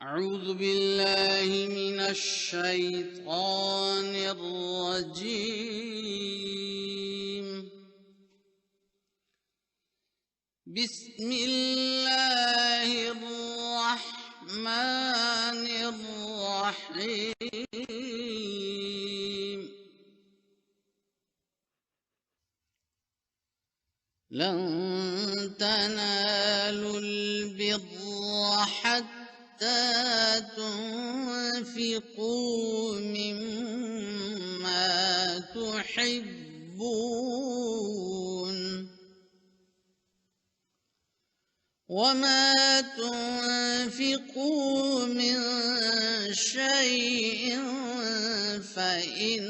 अऊज़ु बिल्लाहि मिनश शैतानिर रजीम। बिस्मिल्लाहिर रहमानिर रहीम। लन तनालुल बिर्रा हत्ता तुन्फिक़ू मिम्मा तुहिब्बून वमा तुन्फिक़ू मिन शैइन फ़इन्नल्लाह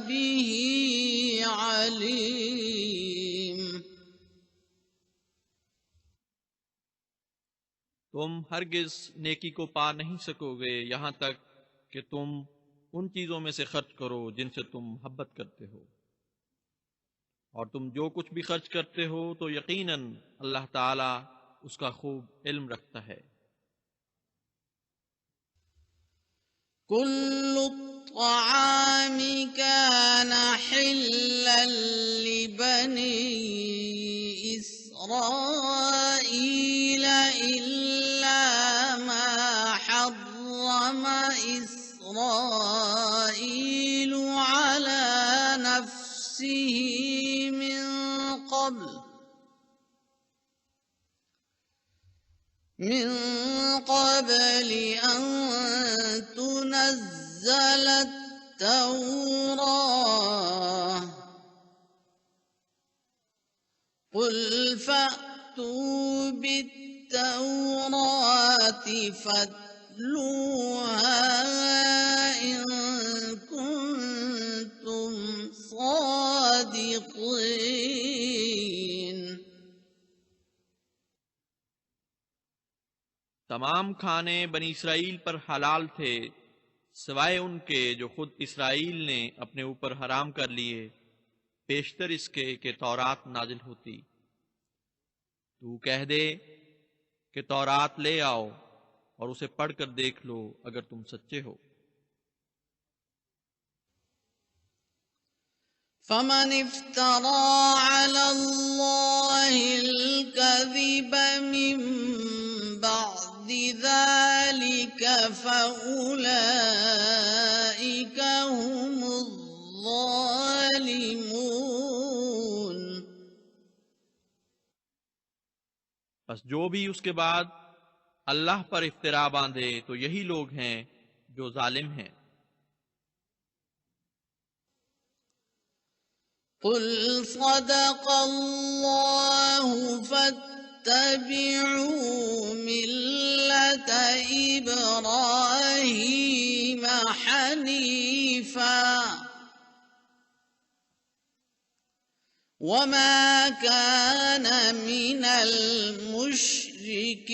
बिही अलीम। तुम हरगिज नेकी को पा नहीं सकोगे यहाँ तक कि तुम उन चीज़ों में से खर्च करो जिनसे तुम मोहब्बत करते हो, और तुम जो कुछ भी खर्च करते हो तो यकीनन अल्लाह ताला उसका खूब इल्म रखता है। कुल्लु त्वाआमि कान हिल्लन लिबनी इस्राईल इल्ला मा हर्रम इस्राईलु अला नफ्सिही मिन قبل أن تنزل التوراة قل فأتوا بالتوراة فاتلوها إن كنتم صادقين। तमाम खाने बनी इसराइल पर हलाल थे सिवाय उनके जो खुद इसराइल ने अपने ऊपर हराम कर लिए, पेशतर इसके कि तौरात नाजिल होती। तू कह दे कि तौरात ले आओ और उसे पढ़कर देख लो अगर तुम सच्चे हो। फमन इफ्तरा अला अल्लाहिल कज़िब मिन बअदि ज़ालिका फ़उलाइका हुमुज़ ज़ालिमून। बस जो भी उसके बाद अल्लाह पर इफ्तिरा बांधे तो यही लोग हैं जो जालिम हैं। कुल सदक़ल्लाहु फत्तबि'ू मिल्लत इब्राहीम हनीफा वमा कान मिनल मुश्रिकीन।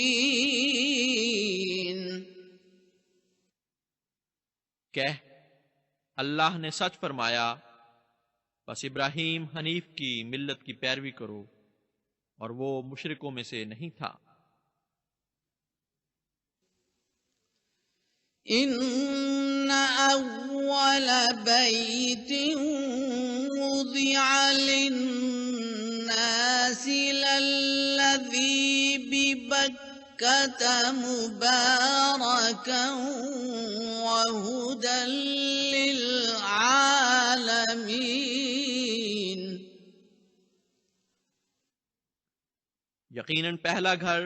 कह, अल्लाह ने सच फरमाया, बस इब्राहीम हनीफ की मिल्लत की पैरवी करो और वो मुशरिकों में से नहीं था। इन्ना अव्वल बैतिन वुदिअ लिन्नासि लल्लज़ी बिबक्कता मुबारकन व हुदन लिल आलमीन। यकीनन पहला घर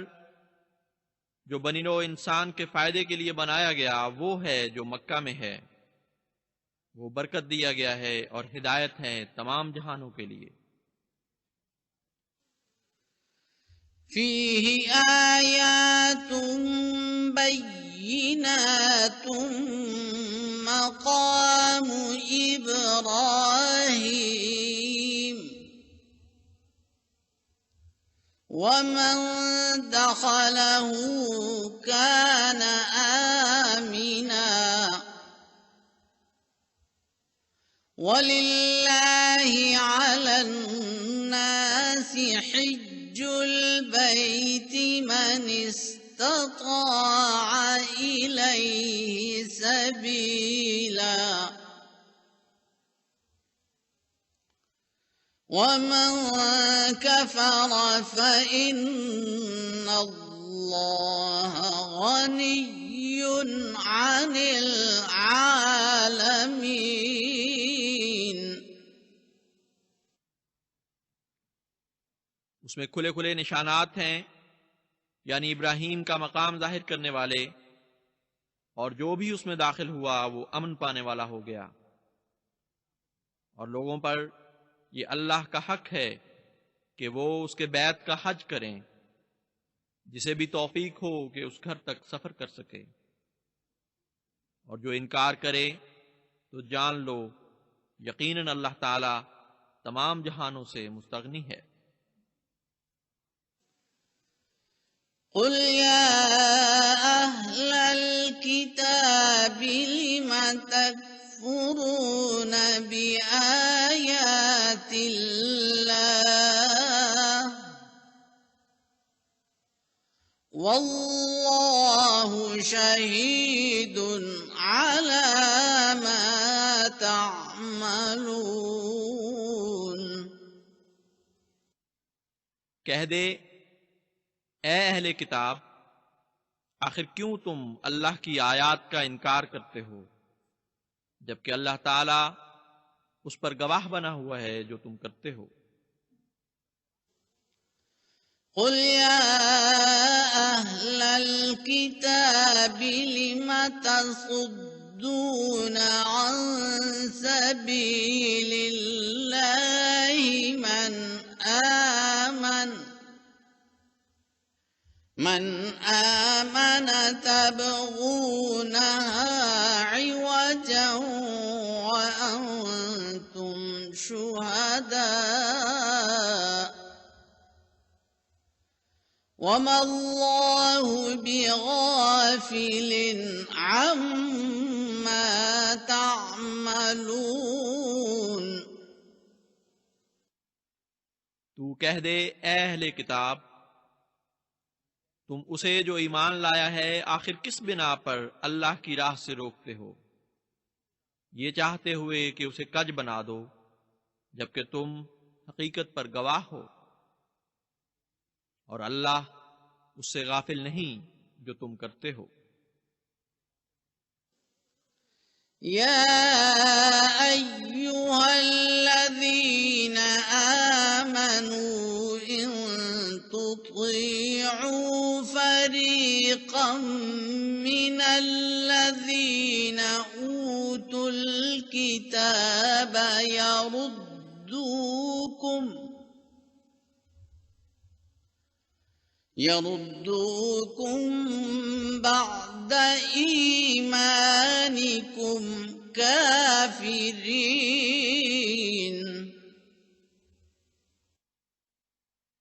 जो बनिनो इंसान के फायदे के लिए बनाया गया वो है जो मक्का में है। वो बरकत दिया गया है और हिदायत है तमाम जहानों के लिए। फीही आयातुम बय्यिनातुम मक़ामु इब्राहीम वमन दखलहु कान आमिना वलिल्लाहि अलन्नासि हिज्जुल बैति मन استطاع إليه سبيلا ومن كفر فإن الله غني عن العالمين। उसमें खुले खुले निशानात हैं, यानी इब्राहीम का मकाम जाहिर करने वाले, और जो भी उसमें दाखिल हुआ वो अमन पाने वाला हो गया। और लोगों पर ये अल्लाह का हक है कि वो उसके बैत का हज करें, जिसे भी तौफीक हो कि उस घर तक सफर कर सके। और जो इनकार करे तो जान लो यकीनन अल्लाह ताला तमाम जहानों से मुस्तगनी है। कुल या अहलल किताबि लिमा तकफुरून बिआयातिल्लाह वल्लाहु शहीदुन अला मा तअमलून। कह दे, ए अहले किताब, आखिर क्यों तुम अल्लाह की आयात का इनकार करते हो, जबकि अल्लाह ताला उस पर गवाह बना हुआ है जो तुम करते हो। कुल या अहलल किताबि लिमा तसुद्दून अन सबीलिल्लाहि मन आमन तबगूनहा इवजन व अंतुम शुहदा वमा अल्लाहु बिगाफिलिन अम्मा तअमलून। तू कह दे, ए अहले किताब, तुम उसे जो ईमान लाया है आखिर किस बिना पर अल्लाह की राह से रोकते हो, ये चाहते हुए कि उसे कज बना दो, जबकि तुम हकीकत पर गवाह हो। और अल्लाह उससे गाफिल नहीं जो तुम करते हो। या अय्युहल्लज़ीना आमनू इन तुतीअू फरीक़म मिनल्लज़ीना ऊतुल किताब यरुद्दूकुम बअद ईमानिकुम काफिरीन।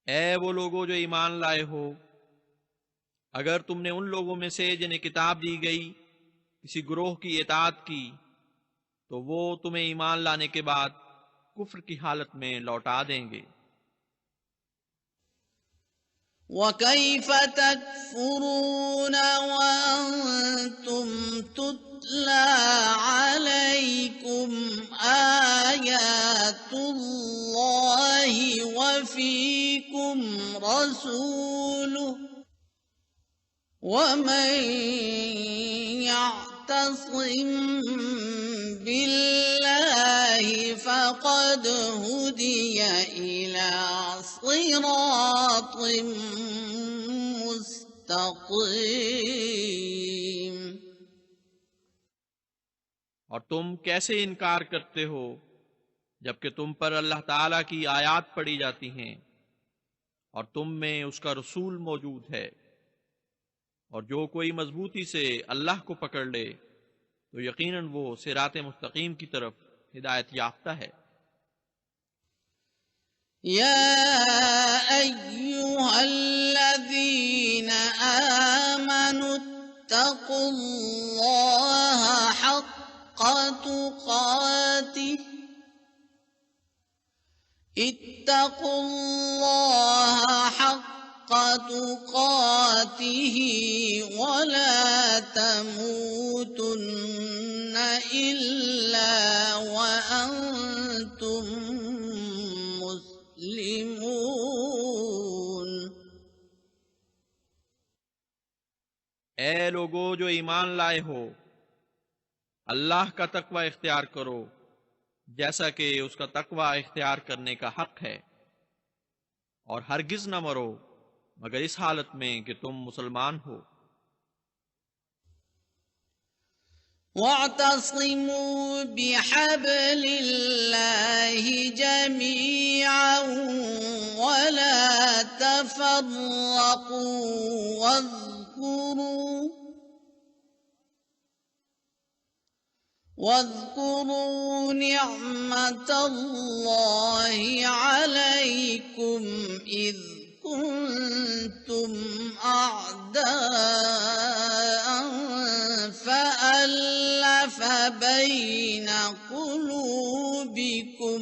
ए वो लोगों जो ईमान लाए हो, अगर तुमने उन लोगों में से जिन्हें किताब दी गई किसी गुरोह की इताअत की, तो वो तुम्हें ईमान लाने के बाद कुफ्र की हालत में लौटा देंगे। वकैफ तकफुरून वअंतुम तुतला अलैकुम आयातुल्लाहि वफीकुम रसूलुहु वमन यअतसिम बिल्लाहि फक़द हुदिय इला सिरातिम मुस्तक़ीम। और तुम कैसे इनकार करते हो जबकि तुम पर अल्लाह ताला की आयात पढ़ी जाती हैं और तुम में उसका रसूल मौजूद है। और जो कोई मजबूती से अल्लाह को पकड़ ले तो यकीनन वो सिराते मुस्तकीम की तरफ हिदायत याफ्ता है। या अय्युहल्लज़ीना आमनुत्तक़ुल्लाहा हक़्क़ तुक़ातिह इत्तक़ुल्लाहा हक़्क़ تقاته ولا تموتن إلا وأنتم مسلمون ए लोगो जो ईमान लाए हो, अल्लाह का तकवा इख्तियार करो जैसा कि उसका तकवा इख्तियार करने का हक है, और हरगिज न मरो मगर इस हालत में कि तुम मुसलमान हो। واعتصموا بحبل الله جميعا ولا تفرقوا واذكروا نعمة الله عليكم إذ كنتم أعداء فألف بين قلوبكم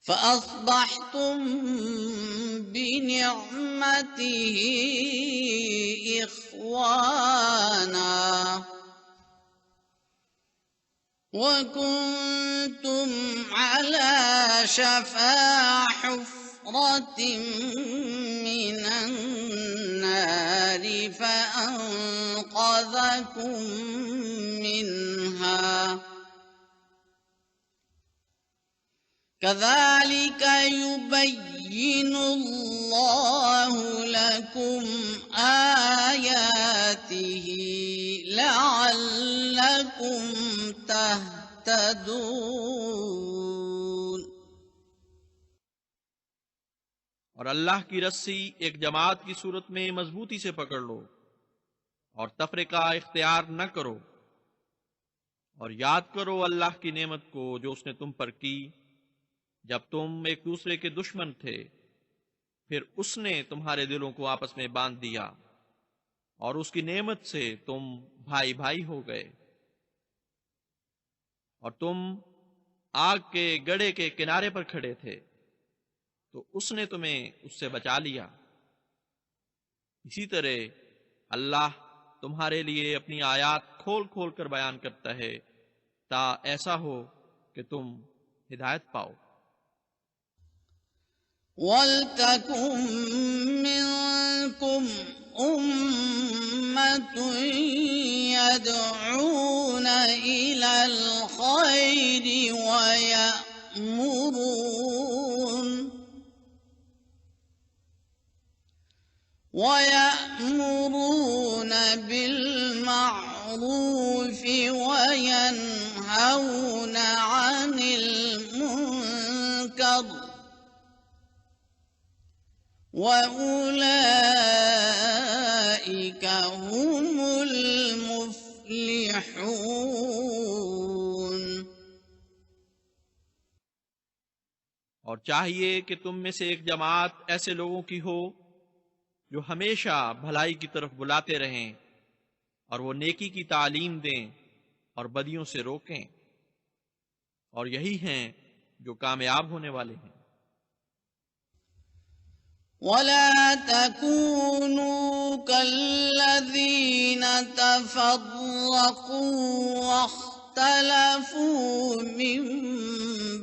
فأصبحتم بنعمته إخوانا وكنتم على شفا حفرة من النار فأنقذكم منها كذلك يبين الله لكم آياته لعلكم تهتدون। और अल्लाह की रस्सी एक जमात की सूरत में मजबूती से पकड़ लो और तफरीका इख्तियार न करो, और याद करो अल्लाह की नेमत को जो उसने तुम पर की जब तुम एक दूसरे के दुश्मन थे। फिर उसने तुम्हारे दिलों को आपस में बांध दिया और उसकी नेमत से तुम भाई भाई हो गए, और तुम आग के गड्ढे के किनारे पर खड़े थे तो उसने तुम्हें उससे बचा लिया। इसी तरह अल्लाह तुम्हारे लिए अपनी आयात खोल खोल कर बयान करता है ता ऐसा हो कि तुम हिदायत पाओ। वल्तकुम मिनकुम उम्मतुन यदऊन इलल खैरि वयअमुरून बिलमारूफ वयनहौन अनिल मुनकर वउलाइक हुमुल मुफ्लिहून। और चाहिए कि तुम में से एक जमात ऐसे लोगों की हो जो हमेशा भलाई की तरफ बुलाते रहें और वो नेकी की तालीम दें और बदियों से रोकें, और यही हैं जो कामयाब होने वाले हैं। वला तकूनू कल्लज़ीन तफ़र्रक़ू वख्तलफ़ू मिन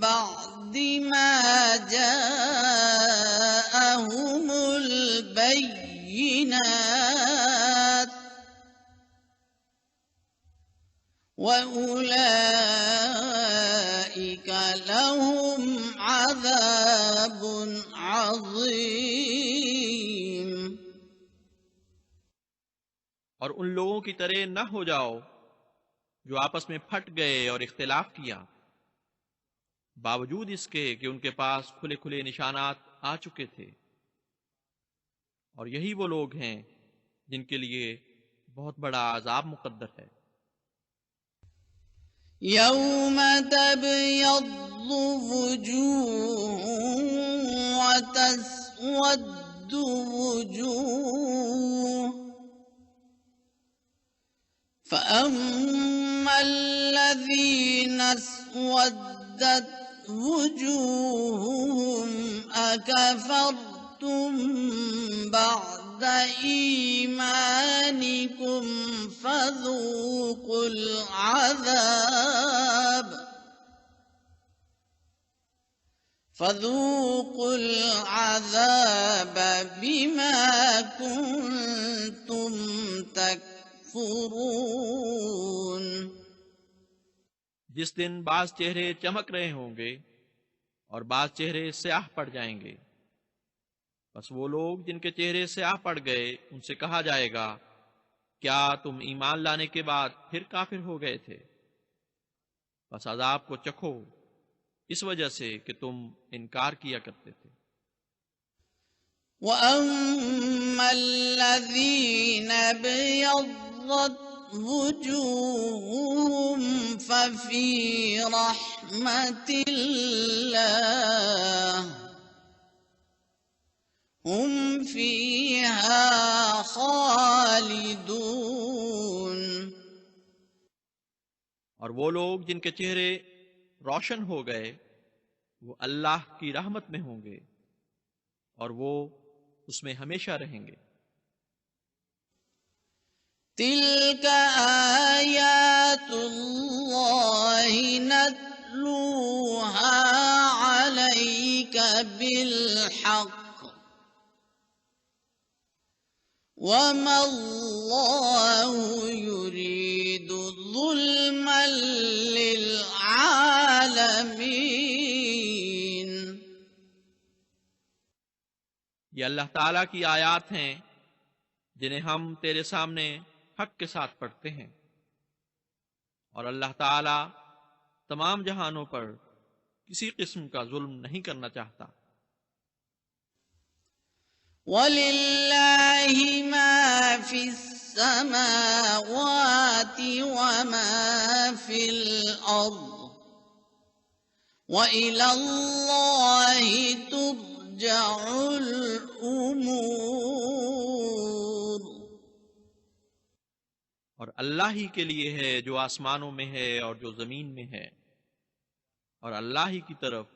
बअदि मा जाअहुमुल बय्यिनात वउलाइक लहुम अज़ाबुन अज़ीम। और उन लोगों की तरह न हो जाओ जो आपस में फट गए और इख्तिलाफ किया, बावजूद इसके कि उनके पास खुले खुले निशानात आ चुके थे, और यही वो लोग हैं जिनके लिए बहुत बड़ा अजाब मुकद्दर है। यौम तबयद्दु वुजूहुन व तस्वद्दु वुजूह फअम्मा الذين اسودت وجوههم أكفرتم بعد إيمانكم فذوقوا العذاب بما كنتم تكفرون। जिस दिन बाज चेहरे चमक रहे होंगे और बाज चेहरे स्याह पड़ जाएंगे, बस वो लोग जिनके चेहरे स्याह पड़ गए उनसे कहा जाएगा, क्या तुम ईमान लाने के बाद फिर काफिर हो गए थे? बस अजाब को चखो इस वजह से कि तुम इनकार किया करते थे। وَأَمَّا الَّذِينَ ابْيَضَّتْ وُجُوهُهُمْ فَفِي رَحْمَةِ اللَّهِ هُمْ فِيهَا خَالِدُونَ। और वो लोग जिनके चेहरे रोशन हो गए वो अल्लाह की रहमत में होंगे और वो उसमें हमेशा रहेंगे। तिल्क आयातुल्लाहि नत्लूहा अलैका बिलहक़ वमल्लाहु युरीदु ज़ुल्मन लिलआलमीन। ये अल्लाह ताला की आयात हैं जिन्हें हम तेरे सामने हक के साथ पढ़ते हैं, और अल्लाह ताला तमाम जहानों पर किसी किस्म का जुल्म नहीं करना चाहता। वलिल्लाहि मा फिस्समावाति वमा फिल अर्द व इलल्लाहि तुरजउल उमूर। और अल्लाह ही के लिए है जो आसमानों में है और जो जमीन में है, और अल्लाह ही की तरफ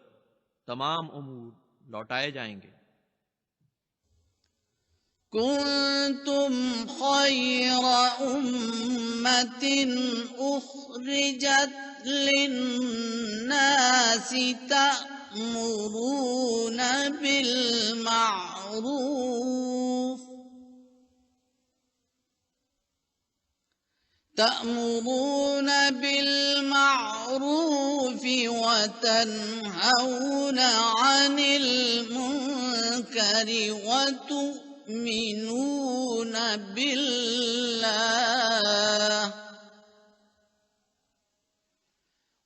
तमाम उमूर लौटाए जाएंगे। कुंतुम खैरा उम्मतिन उखरिजत लिन्नासि तअमुरून बिल मारूफ वतनहौन अनिल मुनकर वतुमिनून बिल्लाह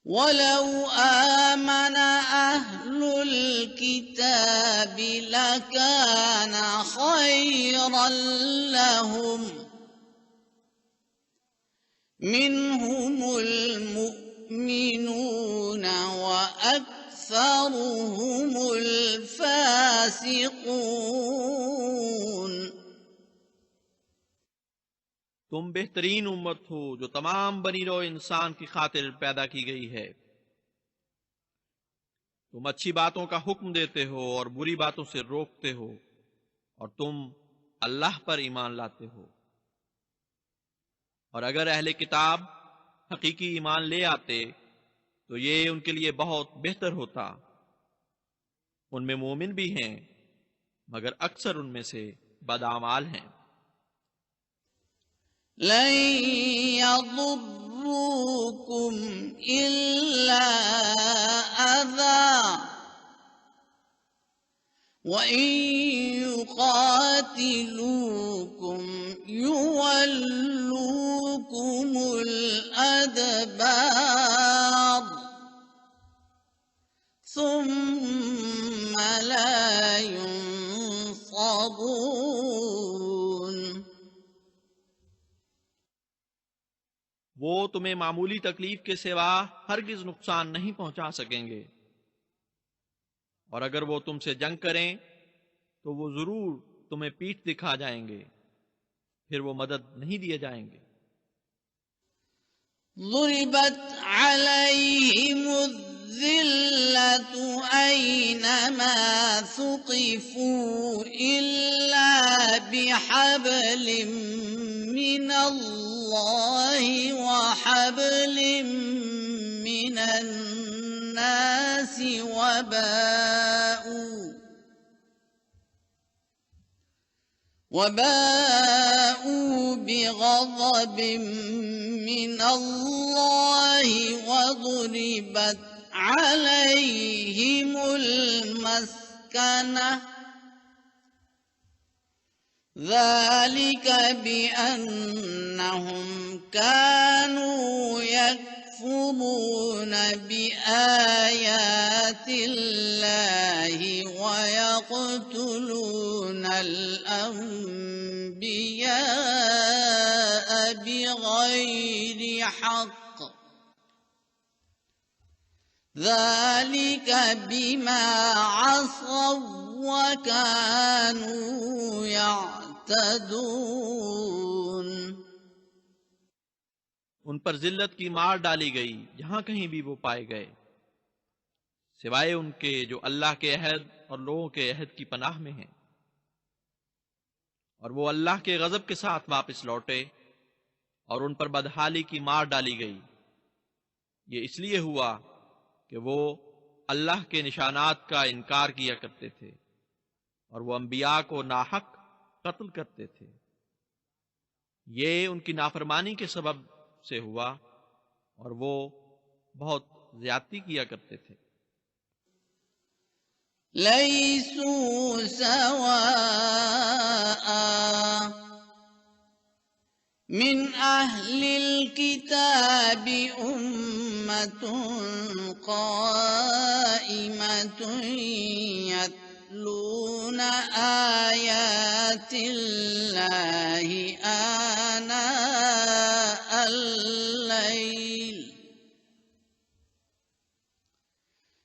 वलौ आमन अहलुल किताबि लकान खैरन लहुम मिनहुमुल मुमिनून व अक्सरुहुमुल फासिकून। तुम बेहतरीन उम्मत हो जो तमाम बनी नौ इंसान की खातिर पैदा की गई है। तुम अच्छी बातों का हुक्म देते हो और बुरी बातों से रोकते हो, और तुम अल्लाह पर ईमान लाते हो। और अगर अहले किताब हकीकी ईमान ले आते तो ये उनके लिए बहुत बेहतर होता। उनमें मोमिन भी हैं मगर अक्सर उनमें से बदआमाल हैं। लन यदुर्रुकुम इल्ला अज़ा व इन युक़ातिलूकुम युवल्लूकुमुल अदबार सुम्म ला युंसरून। वो तुम्हें मामूली तकलीफ के सिवा हरगिज नुकसान नहीं पहुंचा सकेंगे, और अगर वो तुमसे जंग करें तो वो जरूर तुम्हें पीठ दिखा जाएंगे, फिर वो मदद नहीं दिए जाएंगे। ضربت عليهم الذِّلَّةُ أَيْنَمَا ثُقِفُوا إِلَّا بِحَبْلٍ مِّنَ اللَّهِ وَحَبْلٍ مِّنَ النَّاسِ وباءوا بغضب من الله وضربت عليهم المسكنة ذلك بأنهم كانوا يكفرون بآيات الله ويقتلون الأنبياء بغير حق ذلك بما عصوا وكانوا يعتدون। उन पर जिल्लत की मार डाली गई जहां कहीं भी वो पाए गए, सिवाय उनके जो अल्लाह के अहद और लोगों के अहद की पनाह में हैं, और वो अल्लाह के गजब के साथ वापस लौटे, और उन पर बदहाली की मार डाली गई। ये इसलिए हुआ कि वो अल्लाह के निशानात का इनकार किया करते थे और वो अंबिया को नाहक कत्ल करते थे। ये उनकी नाफरमानी के सबब से हुआ और वो बहुत ज्यादती किया करते थे। लैसू सवाअ मिन अहलिल किताबि उम्मतुन क़ाइमतुन यत्लून आयातिल्लाहि आनाअल लैल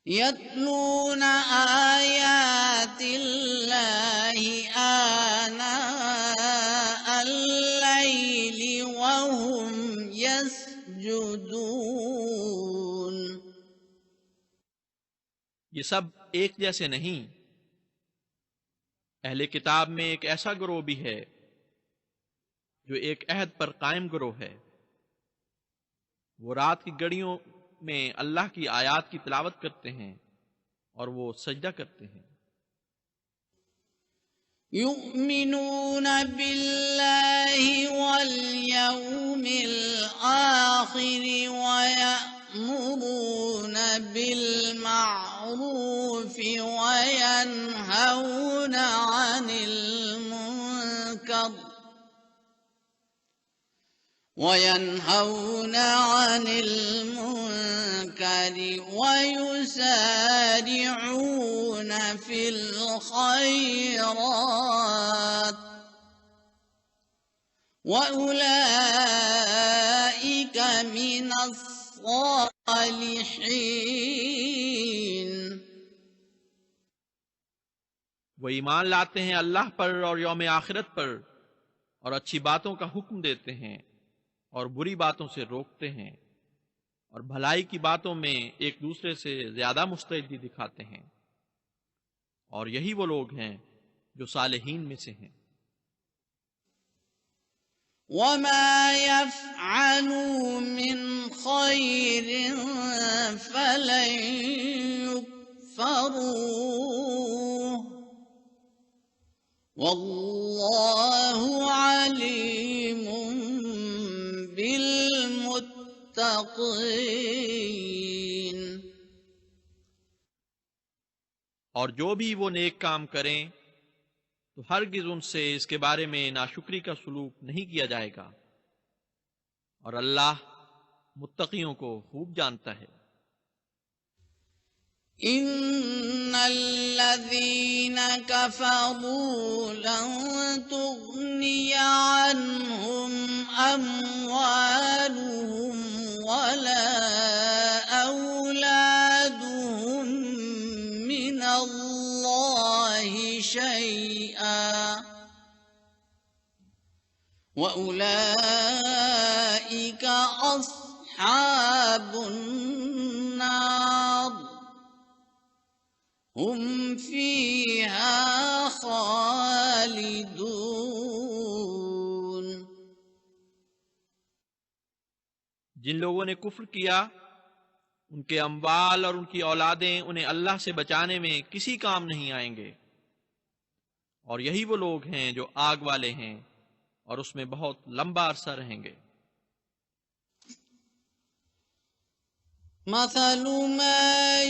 يتلون آيات الله آناء الليل وهم يسجدون। ये सब एक जैसे नहीं। अहले किताब में एक ऐसा गिरोह भी है जो एक अहद पर कायम गिरोह है। वो रात की घड़ियों में अल्लाह की आयात की तिलावत करते हैं और वो सजदा करते हैं। युमिनून बिल्लाहि वल यौमिल आखिर व यअमुरून बिल मारूफ व यनहौन अनिल मुनकर ويسارعون في الخيرات وأولئك من الصالحين। वो ईमान लाते हैं अल्लाह पर और यौम आखिरत पर और अच्छी बातों का हुक्म देते हैं और बुरी बातों से रोकते हैं और भलाई की बातों में एक दूसरे से ज्यादा मुस्तैदी दिखाते हैं, और यही वो लोग हैं जो सालेहीन में से हैं। वमा यफ़अलू मिन खैरिन फलन युकफ़रूह वल्लाहु अलीमुम बिल मुत्तक़ीन। और जो भी वो नेक काम करें तो हरगिज उनसे इसके बारे में नाशुक्री का सलूक नहीं किया जाएगा, और अल्लाह मुत्तकियों को खूब जानता है। इन्नल्लज़ीन कफ़रू लन तुग़निया अन्हुम अम्वालुहुम वला औलादुहुम मिनल्लाहि शैआ वउलाइका अस्हाबुन नार هم فيها خالدون। जिन लोगों ने कुफ्र किया उनके अम्वाल और उनकी औलादें उन्हें अल्लाह से बचाने में किसी काम नहीं आएंगे, और यही वो लोग हैं जो आग वाले हैं और उसमें बहुत लंबा अरसा रहेंगे। مثل ما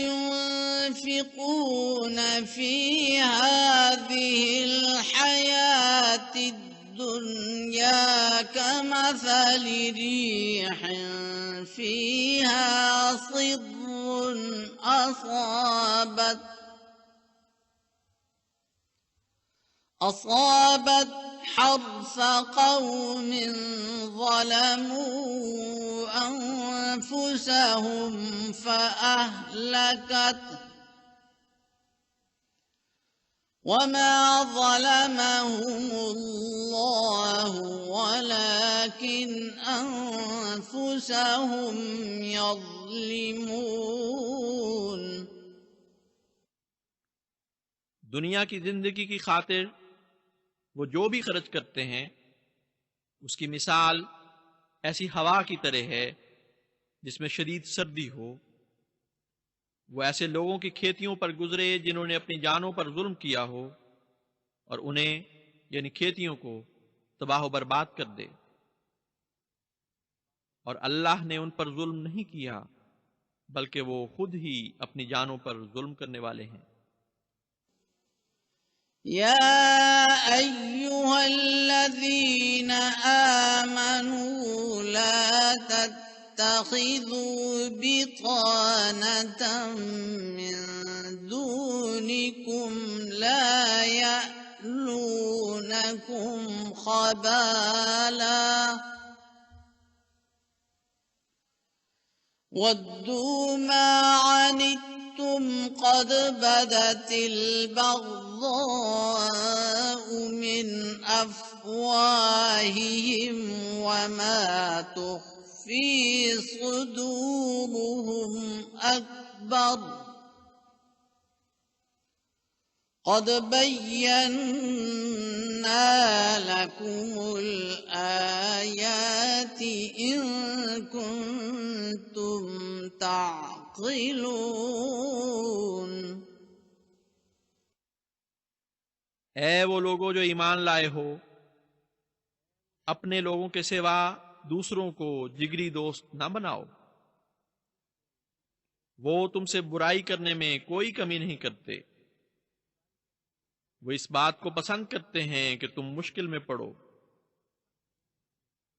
ينفقون في هذه الحياة الدنيا كمثل ريح فيها صر أصابت حرث قوم ظلموا أنفسهم فأهلكته وما ظلمهم الله ولكن أنفسهم يظلمون। दुनिया की जिंदगी की खातिर वो जो भी खर्च करते हैं उसकी मिसाल ऐसी हवा की तरह है जिसमें शदीद सर्दी हो। वो ऐसे लोगों की खेतियों पर गुजरे जिन्होंने अपनी जानों पर जुल्म किया हो और उन्हें यानी खेतियों को तबाह बर्बाद कर दे, और अल्लाह ने उन पर जुल्म नहीं किया बल्कि वो खुद ही अपनी जानों पर जुल्म करने वाले हैं। يا أيها الذين آمنوا لا تتخذوا بطانة من دونكم لا يألونكم خبالا ودوا ما عنتم قد بدت البغضاء من أفواههم وما تخفي صدورهم أكبر قد بينا لكم الآيات إن كنتم تعقلون। ऐ वो लोगों जो ईमान लाए हो, अपने लोगों के सिवा दूसरों को जिगरी दोस्त न बनाओ। वो तुमसे बुराई करने में कोई कमी नहीं करते। वो इस बात को पसंद करते हैं कि तुम मुश्किल में पड़ो।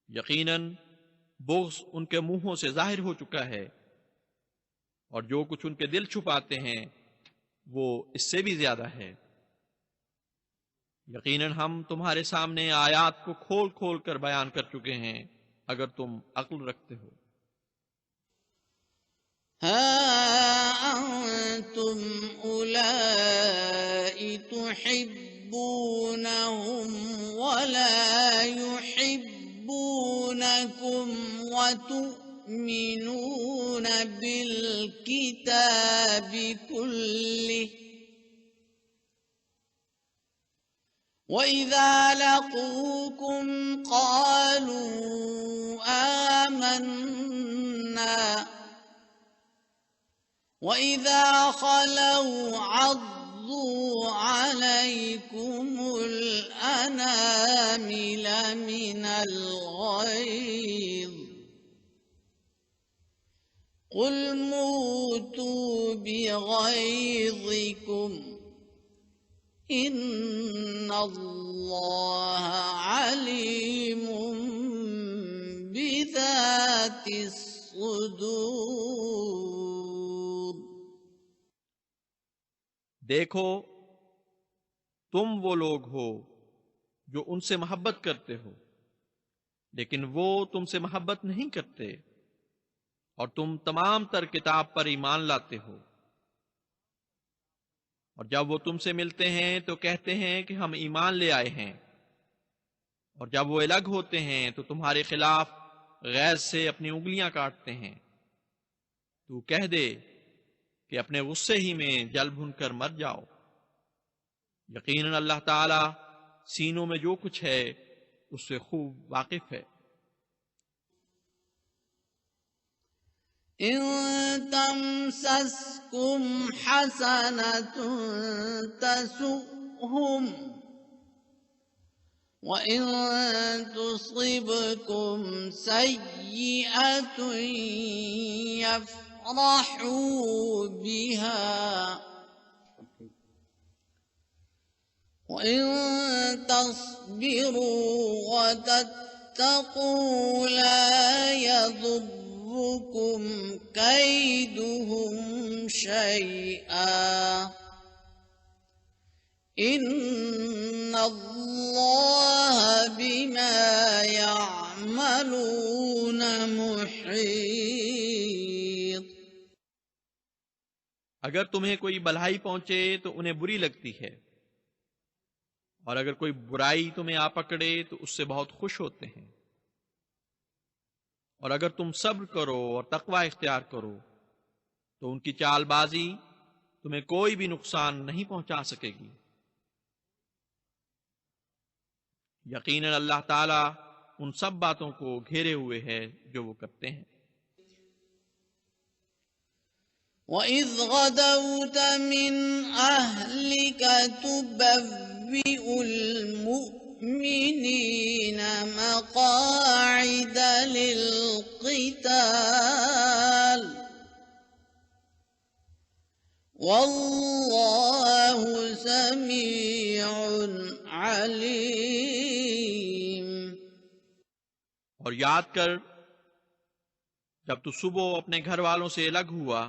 यकीनन बुग़्ज़ उनके मुंहों से जाहिर हो चुका है, और जो कुछ उनके दिल छुपाते हैं वो इससे भी ज्यादा है। यकीनन हम तुम्हारे सामने आयात को खोल खोल कर बयान कर चुके हैं अगर तुम अक्ल रखते हो। ها أنتم أولئك تحبونهم ولا يحبونكم وتؤمنون بالكتاب كله وإذا لقوكم قالوا آمنا وإذا خلوا عضوا عليكم الأنامل من الغيظ قل موتوا بغيظكم إن الله عليم بذات الصدور। देखो, तुम वो लोग हो जो उनसे मोहब्बत करते हो, लेकिन वो तुमसे मोहब्बत नहीं करते, और तुम तमाम तर किताब पर ईमान लाते हो। और जब वो तुमसे मिलते हैं तो कहते हैं कि हम ईमान ले आए हैं, और जब वो अलग होते हैं तो तुम्हारे खिलाफ गैज़ से अपनी उंगलियां काटते हैं। तू कह दे कि अपने गुस्से ही में जल भुन कर मर जाओ। यकीनन अल्लाह ताला सीनों में जो कुछ है उससे खूब वाकिफ है। इन तमसस्कुम हसनतुन तसुहुम व इन तुसिबकुम सय्यिअतुन यफ्रहू बिहा व इन तस्बिरू व तत्तकू ला यदुर्रुकुम कैदुहुम शैआ इन्नल्लाह बिमा यअमलून मुहीत। अगर तुम्हें कोई भलाई पहुंचे तो उन्हें बुरी लगती है, और अगर कोई बुराई तुम्हें आ पकड़े तो उससे बहुत खुश होते हैं। और अगर तुम सब्र करो और तकवा इख्तियार करो तो उनकी चालबाजी तुम्हें कोई भी नुकसान नहीं पहुंचा सकेगी। यकीनन अल्लाह ताला उन सब बातों को घेरे हुए है जो वो करते हैं। وَإِذْ غَدَوْتَ مِنْ أَهْلِكَ تُبَوِّئُ الْمُؤْمِنِينَ مَقَاعِدَ لِلْقِتَالِ وَاللَّهُ سَمِيعٌ عَلِيمٌ। और याद कर जब तू सुबह अपने घर वालों से अलग हुआ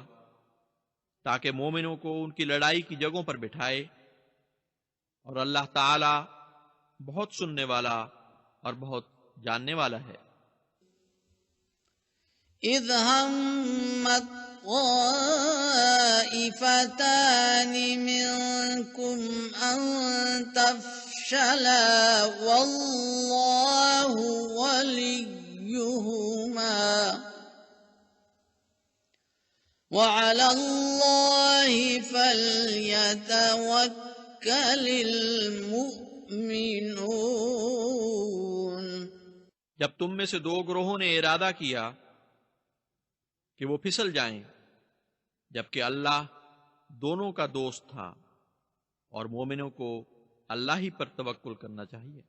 ताकि मोमिनों को उनकी लड़ाई की जगहों पर बिठाए, और अल्लाह ताला बहुत सुनने वाला और बहुत जानने वाला है। إذ همت طائفتان منكم أن تفشلا والله وليهما وعلى الله فليتوكل المؤمنون। जब तुम में से दो ग्रोहों ने इरादा किया कि वो फिसल जाएं, जबकि अल्लाह दोनों का दोस्त था, और मोमिनों को अल्लाह ही पर तवक्कुल करना चाहिए।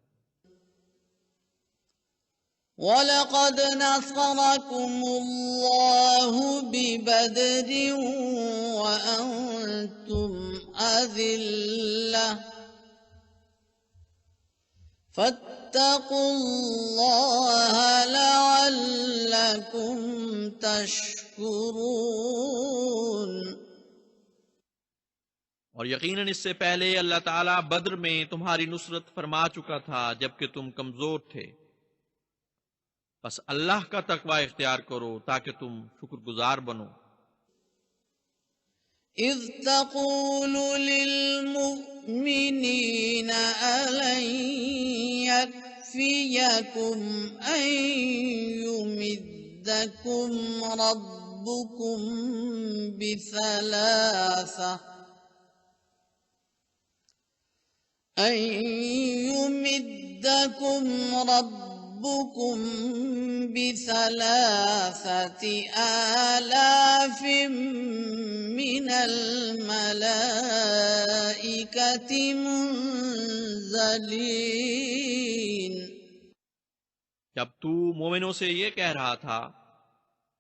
वलक़द नसरकुमुल्लाहु बिबद्र व अंतुम अज़िल्लह फत्तक़ुल्लाह लअल्लकुम तशकुरून। और यकीनन इससे पहले अल्लाह ताला बद्र में तुम्हारी नुसरत फरमा चुका था जबकि तुम कमजोर थे। बस अल्लाह का तकवा इख्तियार करो ताकि तुम शुक्रगुजार बनो। इज़ तक़ूलु लिलमुअ्मिनीन अलन यक्फियकुम अन युमिद्दकुम रब्बुकुम बिसलासा أن يمدكم ربكم بثلاثة آلاف من الملائكة منزلين। जब तू मोमिनों से ये कह रहा था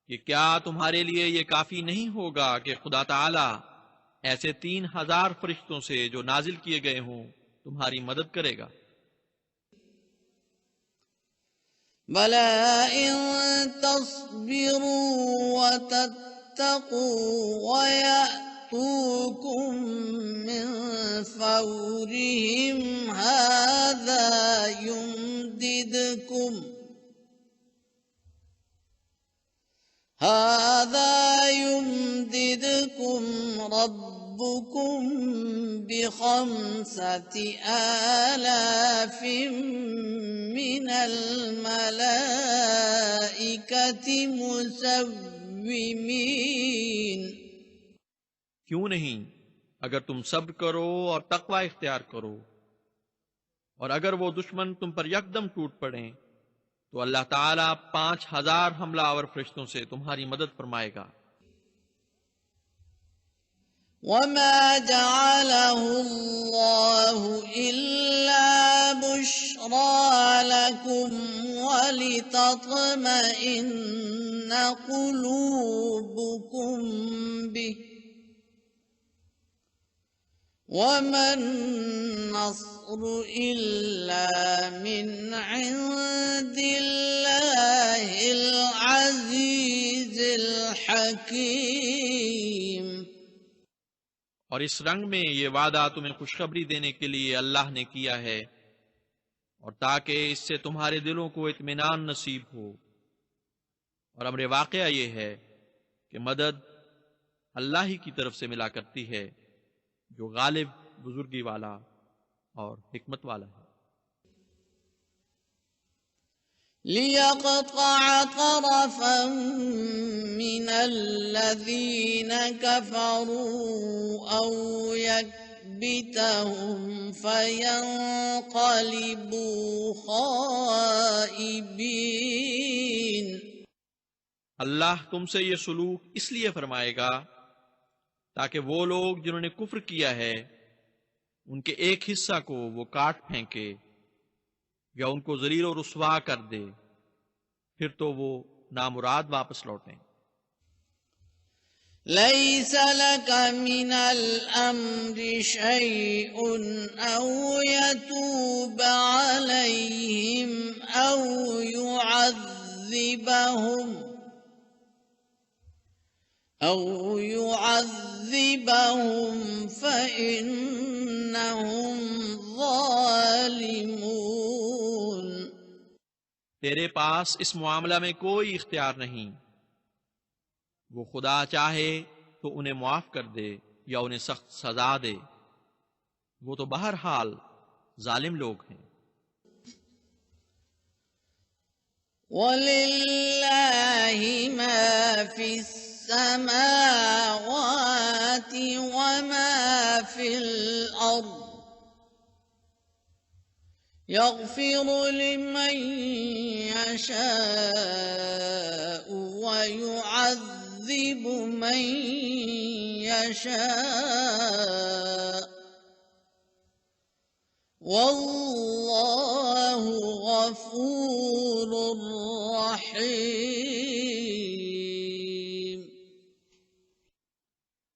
कि क्या तुम्हारे लिए ये काफी नहीं होगा कि खुदा ताला ऐसे 3000 फरिश्तों से जो नाजिल किए गए हों तुम्हारी मदद करेगा। बला इन तस्बिरू व तत्तकू व यअतूकुम मिन फौरिहिम हाज़ा युमदिदकुम रब्बुकुम बिखम्सति आलाफिम मिनल मलाइकति मुसव्विमीन। क्यों नहीं, अगर तुम सब्र करो और तकवा इख्तियार करो, और अगर वो दुश्मन तुम पर यकदम टूट पड़े तो अल्लाह ताला 5,000 हमलावर फरिश्तों से तुम्हारी मदद फरमाएगा। وما جعله الله إلا بشرى لكم ولتطمئن قلوبكم به وما النصر إلا من عند الله العزيز الحكيم। और इस रंग में ये वादा तुम्हें खुशखबरी देने के लिए अल्लाह ने किया है, और ताकि इससे तुम्हारे दिलों को इत्मीनान नसीब हो। और अमर वाक़या ये है कि मदद अल्लाह ही की तरफ से मिला करती है, जो गालिब, बुजुर्गी वाला और हिकमत वाला है। लियक़तअ तरफ़न मिनल्लज़ीन कफ़रू औ यकबितहुम फ़यंक़लिबू ख़ाइबीन। अल्लाह तुमसे ये सलूक इसलिए फरमाएगा ताकि वो लोग जिन्होंने कुफ्र किया है उनके एक हिस्सा को वो काट फेंके या उनको ज़लील और रुस्वा कर दे, फिर तो वो नामुराद वापस लौटें। लैस लक मिनल अम्रि शैउन औ यतूब अलैहिम औ युअज़्ज़िबहुम फ़इन्नहुम ज़ालिमून। तेरे पास इस मामला में कोई इख्तियार नहीं। वो खुदा चाहे तो उन्हें माफ कर दे या उन्हें सख्त सजा दे, वो तो बहरहाल जालिम लोग हैं। वलिल्लाहि मा फिस समावाति वमा फिल अर्द यग़फ़िरु लिमन यशाअ व युअज़्ज़िबु मन यशाअ वल्लाहु गफ़ूरुर रहीम।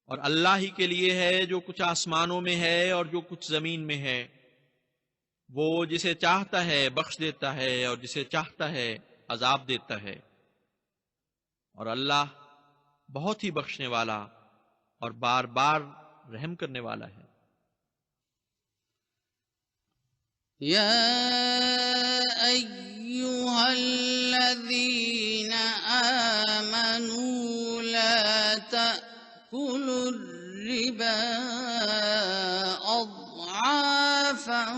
और अल्लाह ही के लिए है जो कुछ आसमानों में है और जो कुछ जमीन में है। वो जिसे चाहता है बख्श देता है और जिसे चाहता है अजाब देता है, और अल्लाह बहुत ही बख्शने वाला और बार बार रहम करने वाला है। या अय्युहल्लज़ीना आमनू ला तअकुलुर रिबा अज़आफ़न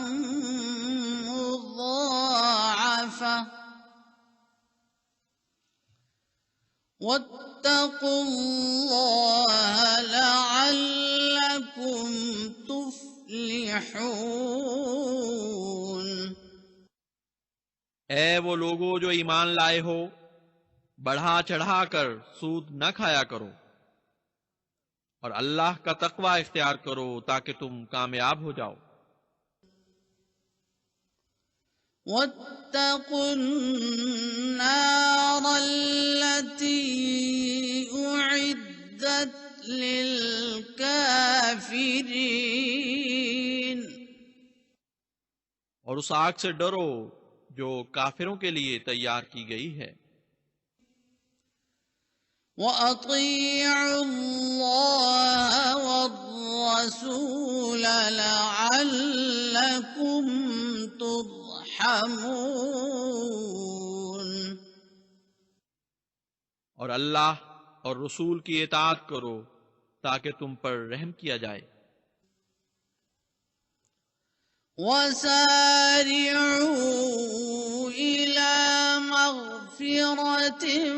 मुज़ाअफ़ा वत्तक़ुल्लाह लअल्लकुम तुफ़्लिहून। ए वो लोगो जो ईमान लाए हो, बढ़ा चढ़ा कर सूद न खाया करो और अल्लाह का तकवा इख्तियार करो ताकि तुम कामयाब हो जाओ। वत्तक़ुन्नारल्लती उइद्दत लिलकाफिरीन। और उस आग से डरो जो काफिरों के लिए तैयार की गई है। वअतीउल्लाह वर्रसूल लअल्लकुम तुरहमून। और अल्लाह और रसूल की इताअत करो ताकि तुम पर रहम किया जाए। वसारिऊ इला मग़फ़िरतिम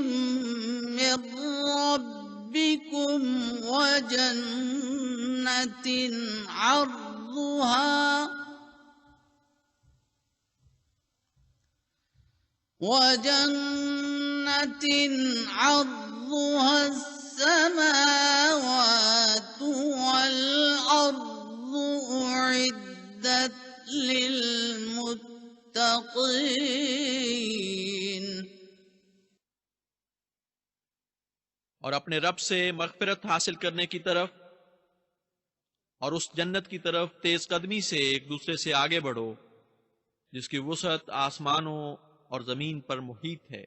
मिर रब्बिकुम वजन्नतिन وجنة عرضها السماوات والأرض أعدت للمتقين और अपने रब से मग़फ़िरत हासिल करने की तरफ और उस जन्नत की तरफ तेज कदमी से एक दूसरे से आगे बढ़ो जिसकी वुसअत आसमानों और जमीन पर मुहीत है।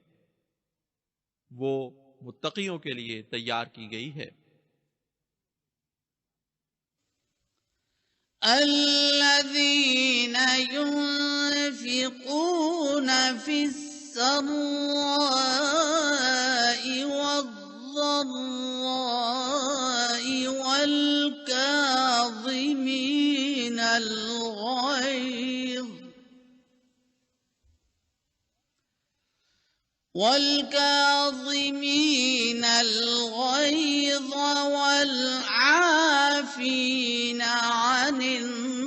वो मुत्तकियों के लिए तैयार की गई है। الذين ينفقون في السراء والضراء والكاظمين الغيظ والعافين عن الناس